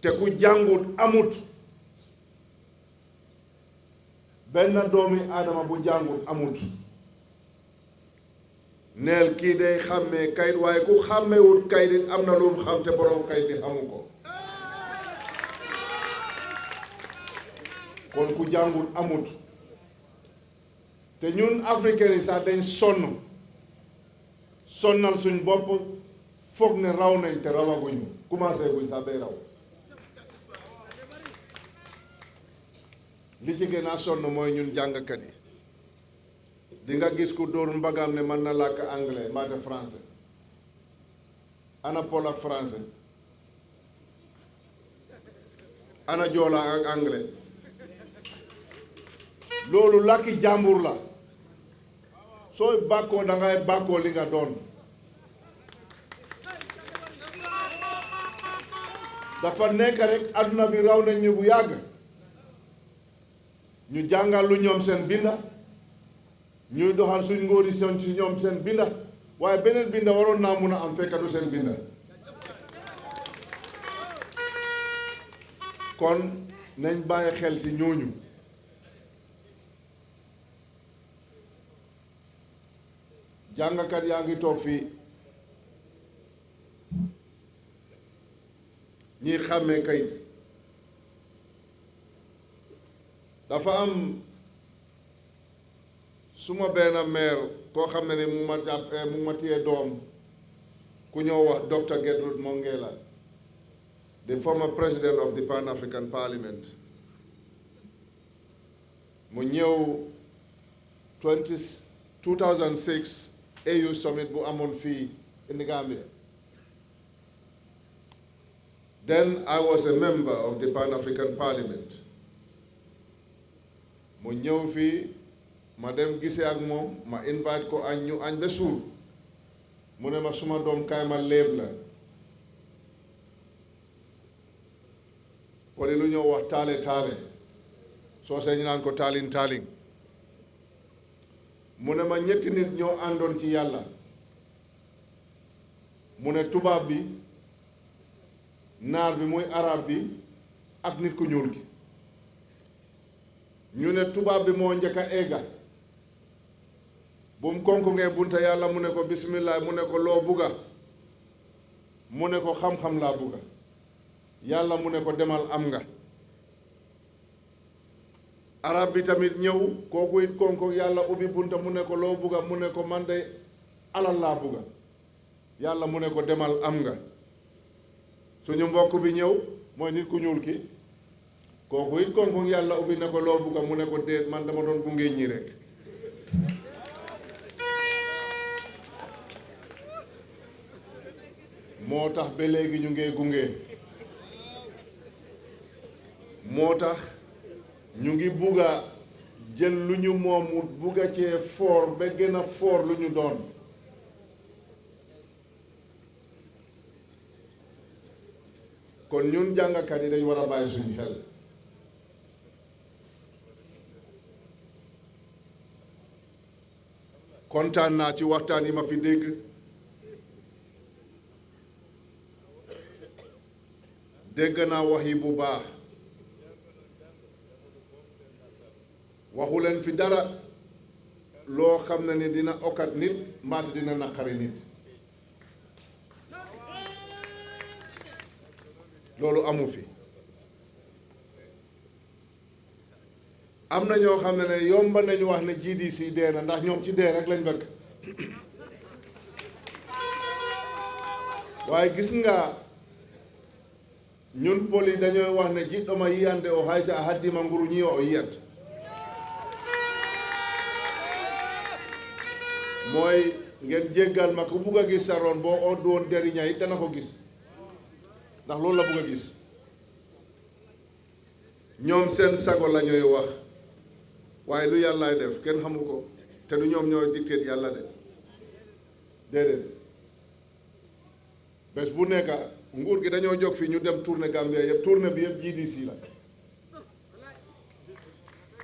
te ku jàngut amut benn doomi aadama bu jàngut amut neel kii day xàmmee kayit waaye ku xàmmewut kayit it am na lu mu xam te borom kayit bi xamu ko kon ku jàngut amut te ñun africain yi sax dañ sonnal suñ bopp foog ne raw nañ te rawaguñu commencé guñ sax bay raw li ci gën a sonn mooy ñun jàngkat yi di nga gis ku dóor mbagam ne mën na làkk anglais mbaate français ana pol ak français ana joola ak anglais loolu làkki jàmbur la sooy bàkkoo da ngay bàkkoo li nga doon dafa nekk rek adduna bi raw nañ ñu bu yàgg ñu jàngal lu ñoom seen binda ñuy doxal suñ ngóori son ci ñoom seen binda waaye beneen binda waroon naa mun a am fekkatu seen binda kon nañ bàyyi xel ci ñooñu jàngkat yaa ngi toog fii ñiy xàmmee kayit dafa am suma benn maire koo xam ne ni mu ma jàpp mu ma téye doom ku ñoo wax Dr. Gertrude Mongela, the former president of the Pan-African Parliament. mu ñëw 2006 AU summit bu amoon fii in the Gambia. Then I was a member of the Pan-African Parliament. mu ñëw fii ma dem gisee ak moom ma invite ko añ ñu añ ba suur mu ne ma suma doom kaay ma léeb la poli lu ñoo wax taale taale soo see ñu naan ko taalin taalin mu ne ma ñetti nit ñoo àndoon ci yàlla mu ne tubaab bi naar bi muy arab bi ak nit ku ñuul gi ñu ne tubaab bi moo njëkk a egga bu mu konkongee bunta yàlla mu ne ko bismillah mu ne ko loo bugga mu ne ko xam-xam laa bugga yàlla mu ne ko demal am nga arab bi tamit ñëw kooku it konko yàlla ubbi bunta mu ne ko loo bugga mu ne ko man de alal laa bugga yàlla mu ne ko demal am nga suñu mbokk bi ñëw mooy nit ku ñuul ki kooku it konko yàlla ubbi ne ko loo bugga mu ne ko déet man dama doon gunge ñi rek moo tax ba léegi ñu ngee gunge moo tax ñu ngi bugga jël lu ñu moomut bugga cee foor ba gën a foor lu ñu doon kon ñun jàngkat yi dañ war a bàyyi suñu xel kontaan naa ci waxtaan yi ma fi dégg dégg naa wax yi bu baax waxu leen fi dara loo xam ne ni dina okkat nit mbaate dina naqari nit loolu amu fi am na ñoo xam ne yomba nañu wax ne GDC dee na ndax ñoom ci dee rek lañ bëgg waaye gis nga ñun poli dañooy wax ne jiɗɗoma yiyande o haysa a haddima nguru ñi o yiyat mooy ngeen jéggal ma ku bugg a gis saroon boo oddu woon deri ñay dana ko gis ndax loolu la bugg a gis ñoom seen sago la ñooy wax waaye lu yàllaay def kenn xamu ko te du ñoom ñooy dictate yàlla de déedéet bés bu nekk nguur gi dañoo jóg fii ñu dem tournée Gambia yëpp tournée bi yëpp GDC la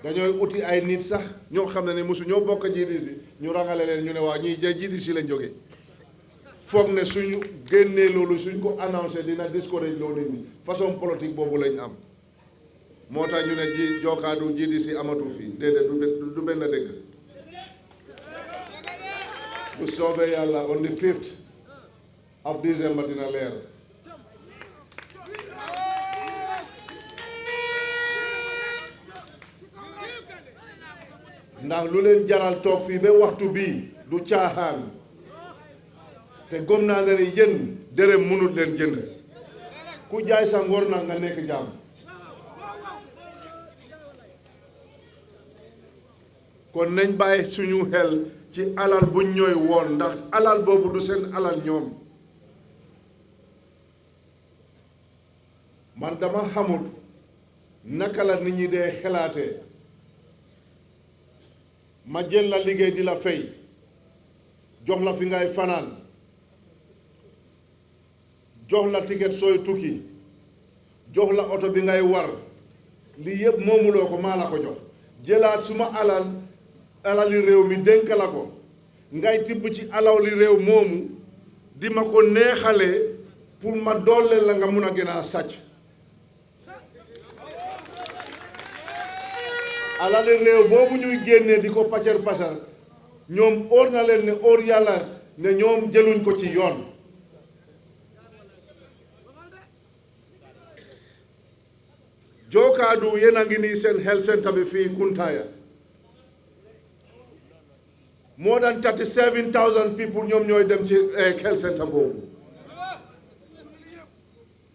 dañooy uti ay nit sax ñoo xam ne mosu ñoo bokk GDC ñu rangale leen ñu ne waa ñii GDC lañ jógee foog ne suñu génnee loolu suñ ko annoncé dina discourage loolu nit ñi façon politique boobu lañ am moo tax ñu ne jookaadu GDC amatu fii déedéet du benn dëgg bu soobee yàlla on the 5th of December dina leer ndax lu leen jaral toog fii ba waxtu bii du caaxaan te gom naa ne yéen dërëm mënut leen jënd ku jaay sa ngor nag nga nekk jaam kon nañ bàyyi suñu xel ci alal buñ ñooy woon ndax alal boobu du seen alal ñoom man dama xamul naka la nit ñi dee xelaatee ma jël la liggéey di la fay jox la fi ngay fanaan jox la ticket sooy tukki jox la oto bi ngay war lii yëpp moomuloo ko maa la ko jox jëlaat suma alali réew mi dénk la ko ngay tibb ci alali réew moomu di ma ko neexalee pour ma doole la nga mun a gën a sàcc alali réew boobu ñuy génnee di ko pàccar pàccar ñoom óor na leen ne óor yàlla ne ñoom jëluñ ko ci yoon Jookaadu yéen a ngi nii seen health center bi fii Kuntaya more than 37,000 people ñoom ñooy dem ci health center boobu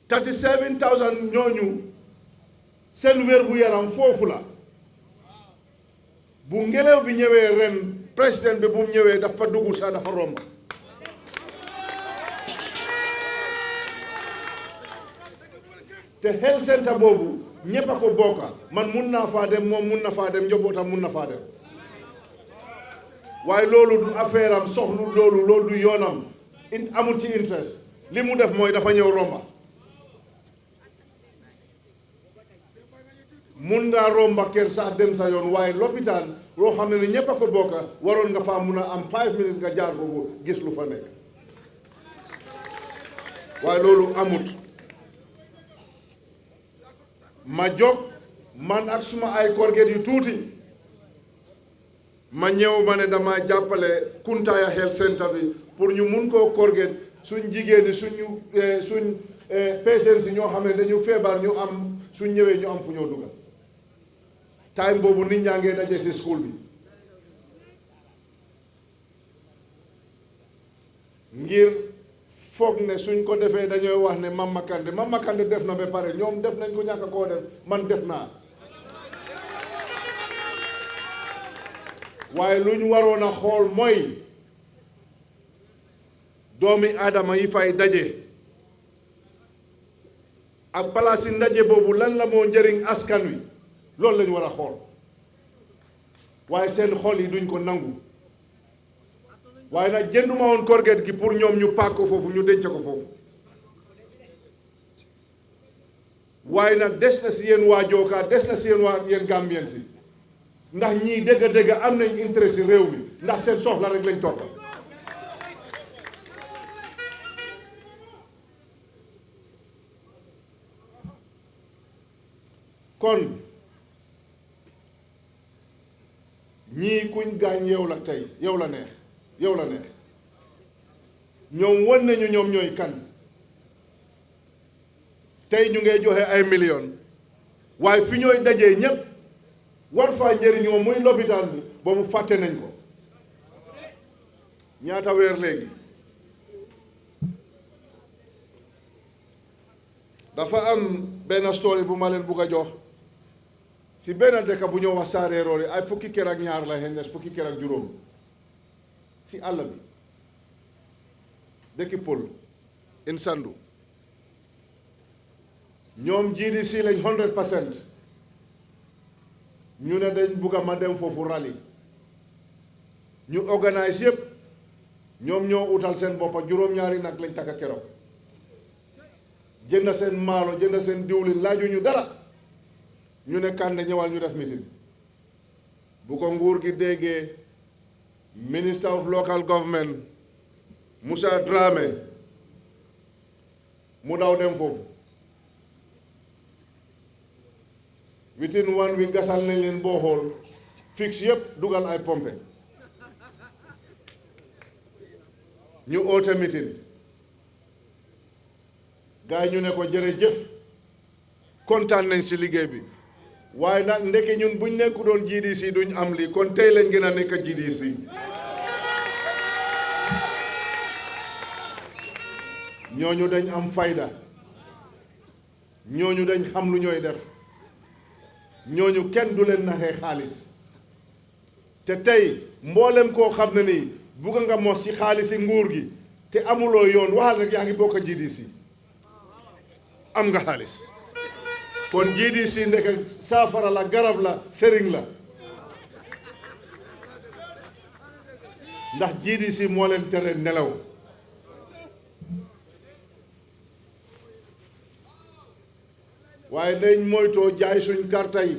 37,000 ñooñu seen wér bu yaram foofu la bu ngelaw bi ñëwee ren président bi bu mu ñëwee dafa dugg sax dafa romb te health center boobu ñépp a ko bokka man mun naa faa dem moom mun na faa dem njabootam mun na faa dem waaye loolu du affaire am soxlu loolu du yoonam amul ci interest li mu def mooy dafa ñëw romba mun ngaa romba kër sax dem sa yoon waaye lopitaan loo xam ne ñépp a ko bokka waroon nga faa mun a am 5 minutes nga jaar foofu gis lu fa nekk waaye loolu amut ma jóg man ak suma ay korget yu tuuti ma ñëw ma ne dama jàppale Kuntaya Health Center bi pour ñu mun koo korget suñ jigéen ñi suñ patients yi ñoo xam ne dañu feebar ñu am suñ ñëwee ñu am fu ñoo dugal time boobu nit ñaa ngee daje si school bi ngir foog ne suñ ko defee dañooy wax ne Mama Kandeh def na ba pare ñoom def nañ ko ñàkk koo def man def naa waaye lu ñu waroon a xool mooy doomi aadama yi fay daje ak palaasi ndaje boobu lan la moo njëriñ askan wi loolu lañu war a xool waaye seen xol yi duñ ko nangu waaye nag jënduma woon korget gi pour ñoom ñu paak ko foofu ñu denc ko foofu waaye nag des na si yéen waa Jooka des na si yéen Gambien si ndax ñii dëgg-dëgg am nañ intérêt si réew mi ndax seen soxla rek lañ toppa kon ñii kuñ gaañ yow la tey yow la neex ñoom won nañu ñoom ñooy kan tey ñu ngay joxe ay millions waaye fi ñooy dajee ñépp war faa njëriñoo muy lopitaan bi boobu fàtte nañ ko ñaata weer léegi dafa am benn story bu ma leen bugg a jox ci benn dëkk bu ñëw wax Saareeroori ay fukki kër ak ñaar la xen fukki kër ak juróom ci àll bi dëkki Pël in Sandu ñoom GDC lañ 100% ñu ne dañ bugg a ma dem foofu rally ñu organise yëpp ñoom ñoo utal seen boppa juróom-ñaari nag lañ takka keroog jënd seen maalo jënd seen diwlin laajuñu dara ñu ne Kandeh ñëwal ñu def meeting bu ko nguur gi déggee Minister of Local Government Musa Dramé mu daw dem foofu within 1 week gasal nañ leen boo xool fix yëpp dugal ay pompe ñu oote meeting gars yi ñu ne ko jërëjëf kontaan nañ si liggéey bi waaye nag ndeke ñun buñ nekku doon GDC duñ am lii kon tey lañ gën a nekk GDC ñooñu dañ am fayda ñooñu dañ xam lu ñooy def ñooñu kenn du leen naxee xaalis te tey mboolem koo xam ne nii bugg nga mos ci xaalisi nguur gi te amuloo yoon waxal rek yaa ngi bokk GDC am nga xaalis kon GDC nekk saafara la garab la sëriñ la ndax GDC moo leen tere nelaw waaye dañ moytoo jaay suñ karta yi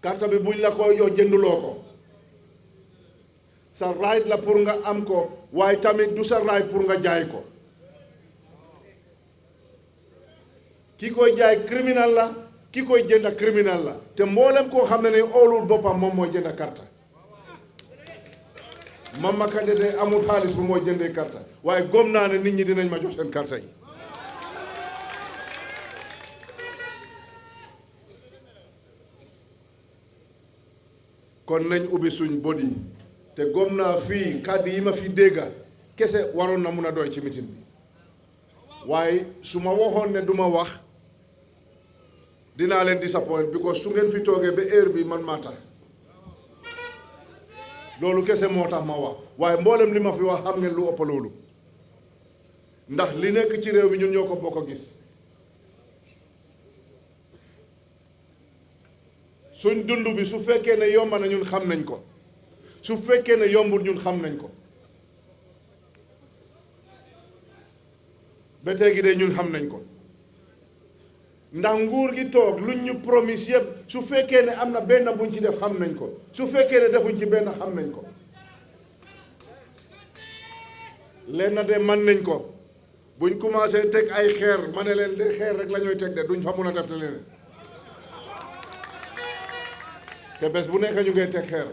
karta bi buñ la koy jox jënduloo ko sa right la pour nga am ko waaye tamit du sa right pour nga jaay ko ki koy jaay criminal la ki koy jënda criminal la te mboolem koo xam ne ne óolul boppam moom mooy jënda karta Mama Kandeh de amul xaalis bu mooy jëndee karta waaye gom naa ne nit ñi dinañ ma jox seen karta yi kon nañ ubbi suñ body te gom naa fii kàddu yi ma fi dégga kese waroon na mun a doy ci meeting bi waaye su ma waxoon ne du ma wax dinaa leen disappoint because su ngeen fi toogee ba heure bi man maa tax loolu kese moo tax ma wax waaye mboolem li ma fi wax xam ngeen lu ëpp loolu ndax li nekk ci réew mi ñun ñoo ko bokk a gis suñ dund bi su fekkee ne yomb na ñun xam nañ ko su fekkee ne yombul ñun xam nañ ko ba tey gi de ñun xam nañ ko ndax nguur gi toog luñ ñu promise yëpp su fekkee ne am na benn buñ ci def xam nañ ko su fekkee ne defuñ ci benn xam nañ ko leen na de man nañ ko buñ commencé teg ay xeer ma ne leen de xeer rek la ñuy teg de duñ fa mun a def leneen te bés bu nekk ñu ngay teg xeer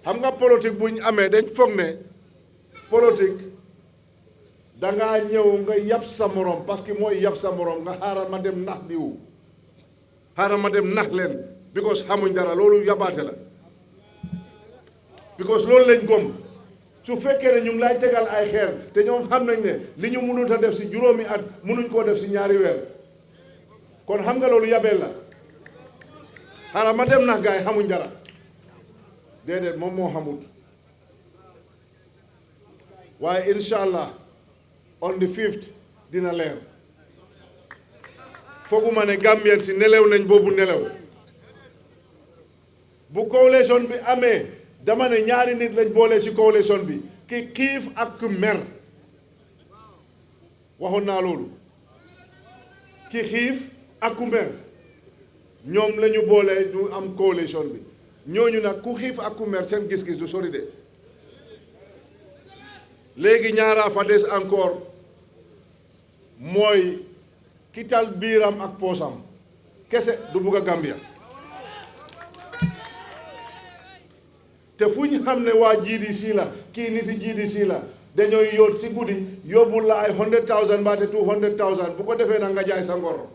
xam nga politique buñ amee dañ foog ne politique dangaa ñëw nga yab sa morom parce que mooy yab sa morom nga xaaral ma dem nax diw xaaral ma dem nax leen because xamuñ dara loolu yabaate la because loolu lañ gom su fekkee ne ñu ngi lay tegal ay xeer te ñoom xam nañ ne li ñu mënut a def si juróomi at mënuñ koo def si ñaari weer kon xam nga loolu yabeel la xaaral ma dem nax gaay xamuñ dara déedéet moom moo xamut waaye incha allah on the 5th dina leer fooguma ne Gambien si nelew nañ boobu nelew bu coalition bi amee dama ne ñaari nit lañ boole ci coalition bi ki xiif ak ku mer waxoon naa loolu ki xiif ak ku mer ñoom la ñu boole du am coalition bi ñooñu nag ku xiif ak ku mer seen gis-gis du sori de léegi ñaaraa fa des encore mooy ki tal biiram ak poosam kese du bugg a Gambia te fu ñu xam ne waa GDC la kii niti GDC la dañooy yóot ci guddi yóbbul la ay 100,000 mbaate 200,000 bu ko defee nag nga jaay sa ngor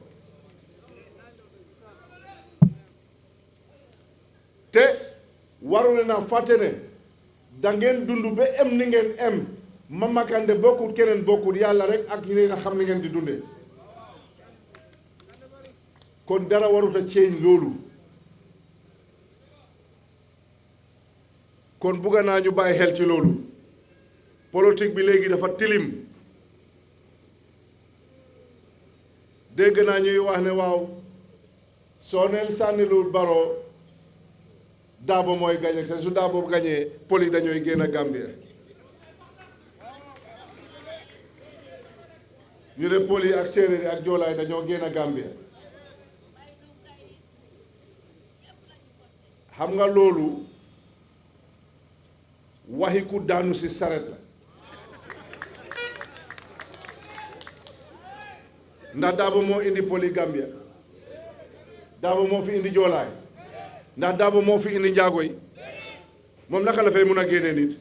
te warul na fàtte ne da ngeen dund ba em ni ngeen em Mama Kandeh bokkut keneen bokkut yàlla rek ak yéen a xam ni ngeen di dundee kon dara warut a change loolu kon bugga naa ñu bàyyi xel ci loolu politique bi léegi dafa tilim dégg naa ñuy wax ne waaw soo neel sànnilul Barrow Darboe mooy gañe te su Darboe gañee poli dañooy génn a Gambia ñu ne poli ak séeréer ak joolaay dañoo génn a Gambia xam nga loolu waxi ku daanu si saret la ndax Darboe moo indi poli Gambia Darboe moo fi indi joolaay ndax Darboe moo fi indi njaago yi moom naka la fay mun a génne nit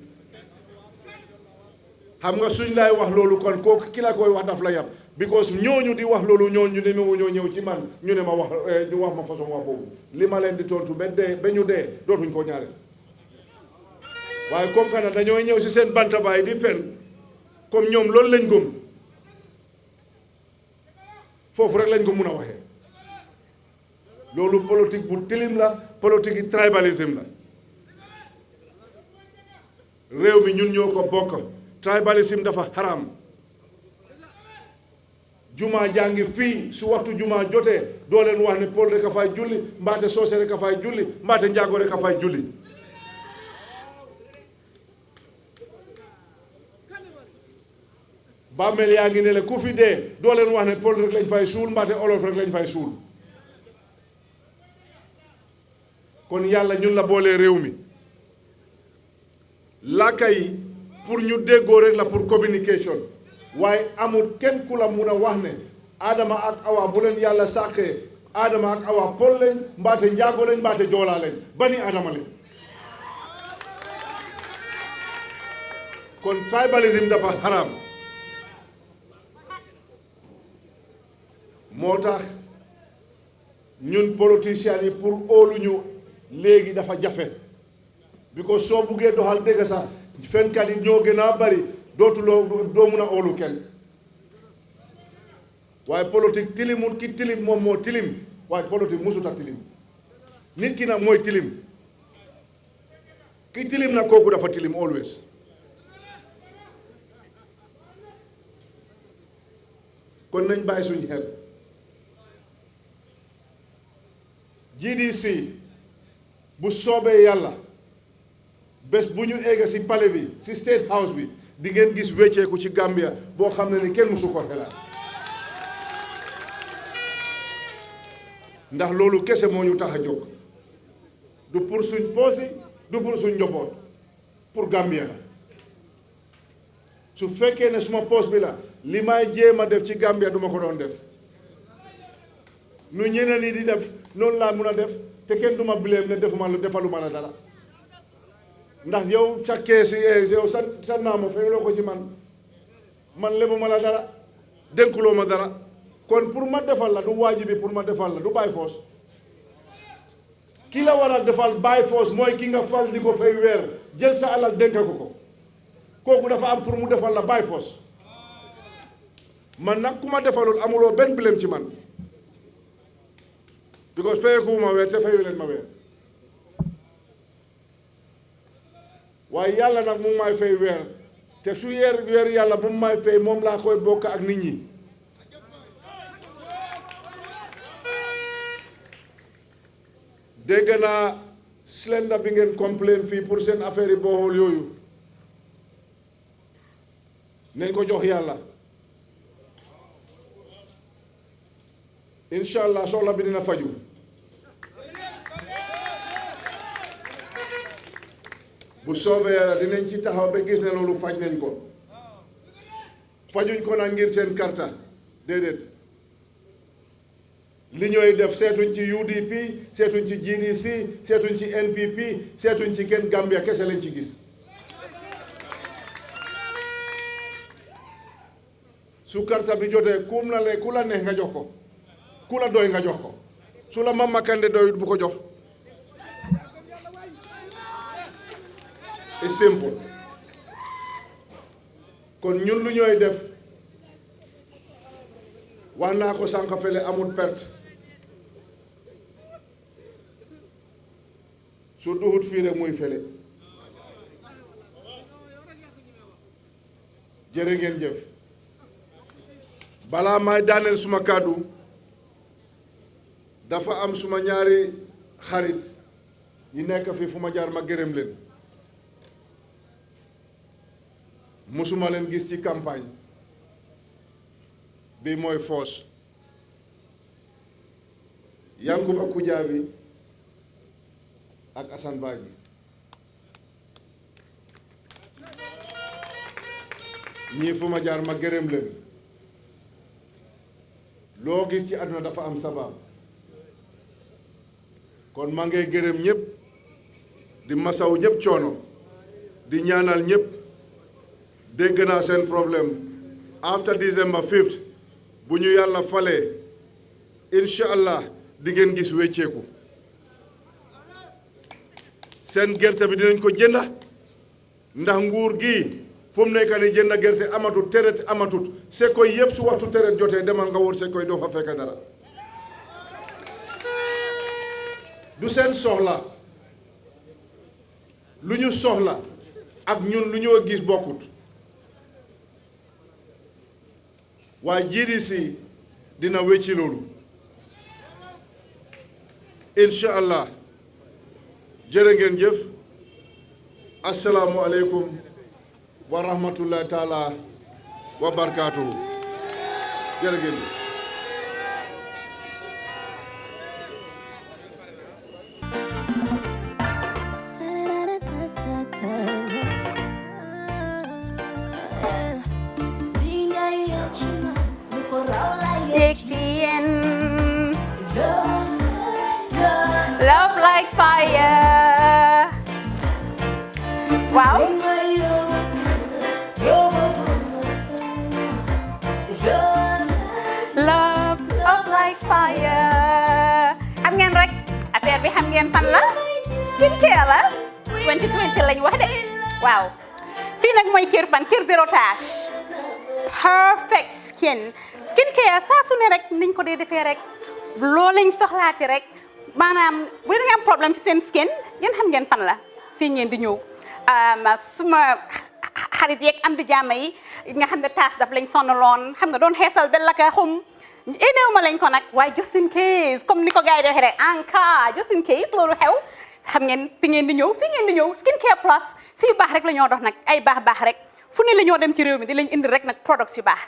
xam nga suñ lay wax loolu kon kooku ki la koy wax daf la yab because ñooñu di wax loolu ñooñu ne ñoo ñëw ci man ñu ne ma wax ñu wax ma façon wax boobu li ma leen di tontu ba dee ba ñu dee dootuñ ko ñaare waaye comme que nag dañoo ñëw si seen bantabaay di fen comme ñoom loolu lañ gëm foofu rek lañ ko mun a waxee loolu politique bu tilim la, politique yi tribalism la. réew mi ñun ñoo ko bokk tribalism dafa haram. juma jàngi fii su waxtu juma jotee doo leen wax ne Pël rek a fay julli mbaate soose rek a fay julli mbaate njaago rek a fay julli. bàmmeel yaa ngi ne la ku fi dee doo leen wax ne Pël rek lañ fay suul mbaate olof rek lañ fay suul. kon yàlla ñun la boolee réew mi làkka yi pour ñu déggoo rek la pour communication waaye amul kenn ku la mun a wax ne Adama ak Awa bu leen yàlla sàkkee Adama ak Awa Pël lañ mbaate njaago lañ mbaate joolaa lañ bani Adama lañ. kon tribalism dafa haram moo tax ñun politiciens yi pour óolu ñu léegi dafa jafe because soo buggee doxal dëgg sax fenkat yi ñoo gën a bari doo mun a óolu kenn waaye politique tilimul ki tilim moom moo tilim waaye politique musuta tilim nit ki nag mooy tilim ki tilim nag kooku dafa tilim always. kon nañ bàyyi suñu xel GDC bu soobee yàlla bés bu ñu egg ci palais bi ci State House bi di ngeen gis wecceeku ci Gambia boo xam ne ni kenn musu ko xelaat ndax loolu kese moo ñu tax a jóg du pour suñ poosi du pour suñ njaboot pour Gambia la su fekkee ne suma poos bi la li may jéem a def ci Gambia duma ko doon def nu ñeneen yi di def noonu laa mun a def te kenn duma bileem ne defaluma la dara ndax yow sa kees yow sa naama fayuloo ko ci man lebuma la dara dénkuloo ma dara kon pour ma defal la du waajibi pour ma defal la du bàyyi foos ki la war a defal bàyyi foos mooy ki nga fal di ko fay weer jël sa alal dénk ko kooku dafa am pour mu defal la bàyyi foos man nag ku ma defalul amuloo benn bileem ci man because fayeeku ma weer te fayu leen ma weer waaye yàlla nag mu may fay weer te su weer yàlla bu mu may fay moom laa koy bokk ak nit ñi dégg naa slender bi ngeen complain fii pour seen affaire yi booxool yooyu nañ ko jox yàlla incha allah soxla bi dina faju bu soobee yàlla dinañ ci taxaw ba gis ne loolu faj nañ ko fajuñ ko nag ngir seen karta déedéet li ñooy def seetuñ ci UDP seetuñ ci GDC seetuñ ci NPP seetuñ ci kenn Gambia kese lañ ci gis su karta bi jotee ku la neex nga jox ko ku la doy nga jox ko su la Mama Kandeh doyut bu ko jox c'est simple kon ñun lu ñooy def wax naa ko sànq fele amul perte su duhut fii rek muy fele jërë ngeen jëf balaa may daaneel suma kàddu dafa am suma ñaari xarit yi nekk fi fu ma jaar ma gërëm leen musuma leen gis ci campagne bi mooy foos Yankuba Kujabi ak Assane Badji ñii fu ma jaar ma gërëm leen loo gis ci àdduna dafa am sabab kon maa ngay gërëm ñëpp di masaw ñëpp coono di ñaanal ñëpp dégg naa seen problème after December 5th bu ñu yàlla falee incha allah di ngeen gis wecceeku seen gerte bi dinañ ko jënda ndax nguur gi fu mu nekk ni jënda gerte amatut teret amatut sekoy yëpp su waxtu teret jotee demal nga wër sekoy doo fa fekk dara du seen soxla lu ñu soxla ak ñun lu ñoo gis bokkut waaye GDC dina wecci loolu incha allah jërë ngeen jëf asalaamu aleykum wa rahmatullahi taala wa barakaatuhu jërë ngeen jëf Love like fire. Wow. Love like fire. Xam ngeen rek affaire bi xam ngeen fan la? Skincare la. 2020 lañ wax de. Waaw. Fii nag mooy kër fan kër zero tache. Perfect skin. Skincare saa su ne rek niñ ko dee defee rek. Loo lañ soxlaati rek. Maanaam bu dee am problème ci seen skin yéen xam ngeen fan la fii ngeen di ñëw suma xarit yeeg am di jàmm yi nga xam ne taas daf lañ sonaloon xam nga doon xeesal bel la ka xum éneew ma lañ ko nag waaye just in case comme ni ko gars yi di waxee rek en cas just in case loolu xew xam ngeen fi ngeen di ñëw Skincare Plus si yu baax rek la ñoo dox nag ay baax rek fu ne la ñoo dem ci réew mi di lañ indi rek nag products yu baax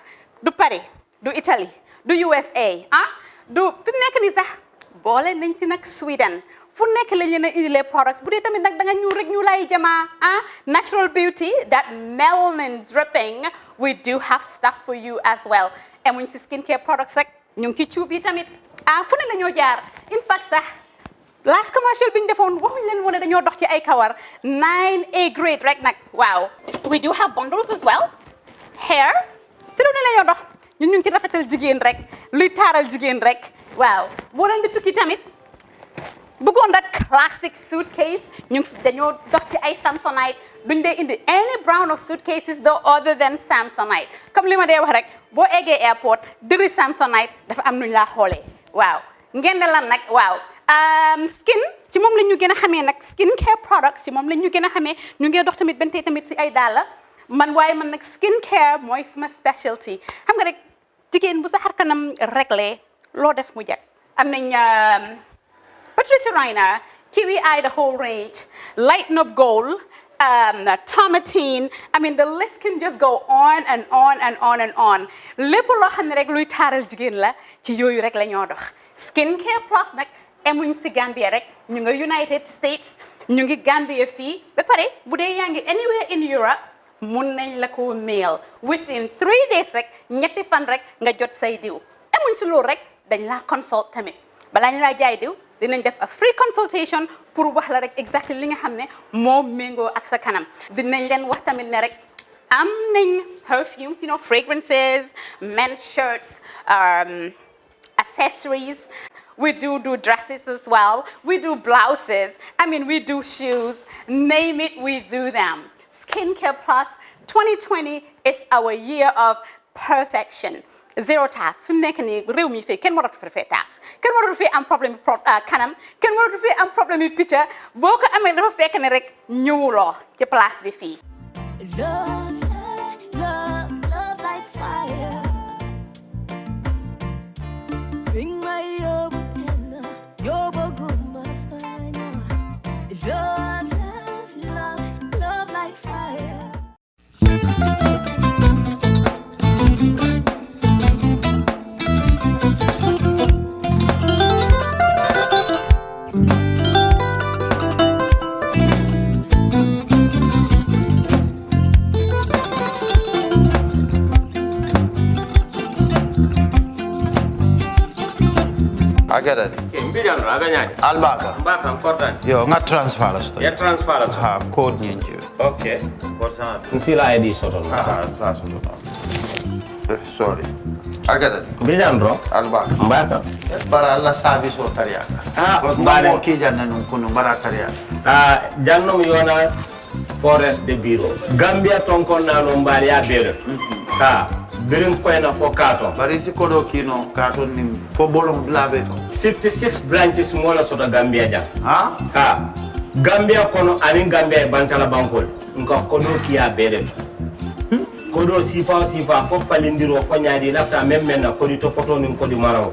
du Paris du Italie du USA du fi mu nekk nii sax boole nañ ci nag Sweden fu nekk lañ leen a indilee products bu dee tamit nag da nga ñuul rek ñu lay jamaa natural beauty that melanin dripping we do have stuff for you as well emuñ si skincare products rek ñu ngi ci cuub yi tamit fu ne la ñoo jaar in fact sax last commercial bi ñu defoon waxuñ leen woon ne dañoo dox ci ay kawar 9A grade rek nag waaw we do have bundles as well hair si lu ne la ñoo dox ñun ñu ngi ci rafetal jigéen rek luy taaral jigéen rek waaw boo leen di tukki tamit bëggoon rek classic suitcase ñu dañoo dox ci ay Samsonite duñ dee indi any brand of suitcases though other than Samsonite comme li ma dee wax rek boo eggee airport dëri Samsonite dafa am nuñ laa xoolee waaw ngeen ne lan nag waaw skin ci moom la ñu gën a xamee nag skincare products ci moom la ñu gën a xamee ñu ngi dox tamit bentey tamit si ay dàlla man waaye man nag skincare mooy suma specialty xam nga rek jigéen bu sa xar kanam réglé loo def mu jag am nañ Patricia Reina Kiwi Eye the whole range Lighten Up Gold Tomatine I mean the list can just go on and on and on and on lépp loo xam ne rek luy taaral jigéen la ci yooyu rek la ñoo dox Skincare Plus nag emuñ si Gambia rek ñu ngi United States ñu ngi Gambia fii ba pare bu dee yaa ngi anywhere in Europe mun nañ la ko mail within 3 days rek ñetti fan rek nga jot say diw emuñ si loolu rek dañ laa consult tamit balaa ñu laa jaay diw dinañ def a free consultation pour wax la rek exactly li nga xam ne moo méngoo ak sa kanam dinañ leen wax tamit ne rek am nañ perfumes fragrances men's shirts accessories we do dresses as well we do blouses I mean we do shoes name it we do them Skincare Plus 2020 is our year of perfection zero task fi mu nekk nii réew mi fii kenn waratu fi task kenn waratu fi am problème kanam kenn waratu fi am problème yu picca boo ko amee dafa fekk ne rek ñëwuloo ci place bi fii love like fire bring my yobo guma love like fire Agada. Mbijan aganyani. Albaka. Mbaka kordan. Yo, nga transfer la sto. Ya transfer la sto. Ha, code nyenje. Okay. Korsan. Nsila ID soton. Ah, sa soton. Sorry. Agada. Mbijan bro. Albaka. Mbaka. Bara alla service o tariaka. Mbale. Mo ki janna nun kunu bara tariaka. Jannom yona forest de bureau. Gambia tonkon na no mbali ya bere. birin koyna fo kato bari si kodo kino kato nim fo bolon blabe 56 branches mola soto Gambia jam ha Gambia kono ani Gambia bantala bankol nko kodo kiya bere kodo sifa fo falindiro fo nyaadi lafta même na kodi topoto nin kodi maraw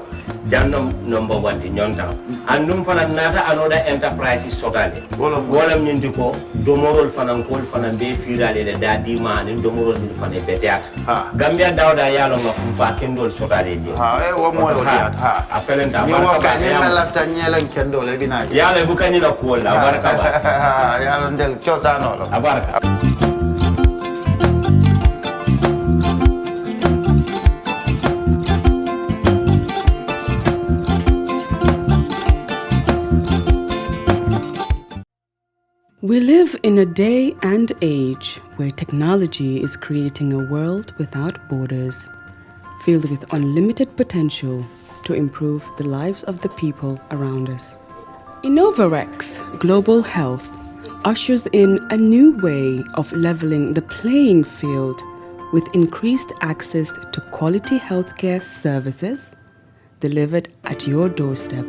jannom number 1 ti nyonta andum fana nata anoda enterprise sotale wolam nyindi ko domorol fana kol fana be firale le dadi mani domorol ni fana beteata Gambia dawda yalo ngam fa kendol sotale je wo moyo diat apelenta ni wo ka ni na lafta nyelen kendol e bina yalo bu kanyi la ko la baraka ba yalo ndel ciosano lo baraka. We live in a day and age where technology is creating a world without borders, filled with unlimited potential to improve the lives of the people around us. Innovarex Global Health ushers in a new way of leveling the playing field with increased access to quality healthcare services delivered at your doorstep.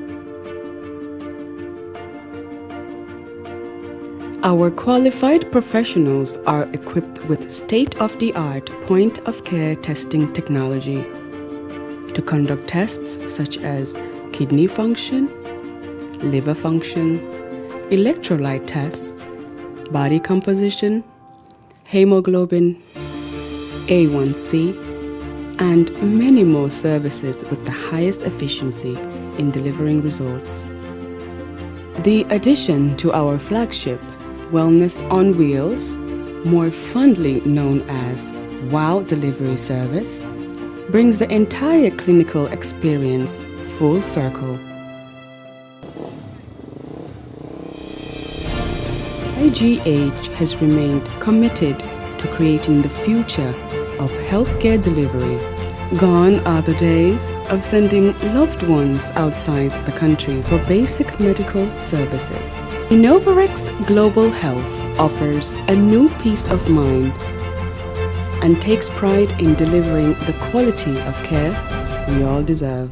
Our qualified professionals are equipped with state-of-the-art point-of-care testing technology to conduct tests such as kidney function, liver function, electrolyte tests, body composition, hemoglobin, A1C, and many more services with the highest efficiency in delivering results. The addition to our flagship Wellness on Wheels, more fondly known as WOW Delivery Service, brings the entire clinical experience full circle. IGH has remained committed to creating the future of healthcare delivery. Gone are the days of sending loved ones outside the country for basic medical services. Innovarex Global Health offers a new peace of mind and takes pride in delivering the quality of care we all deserve.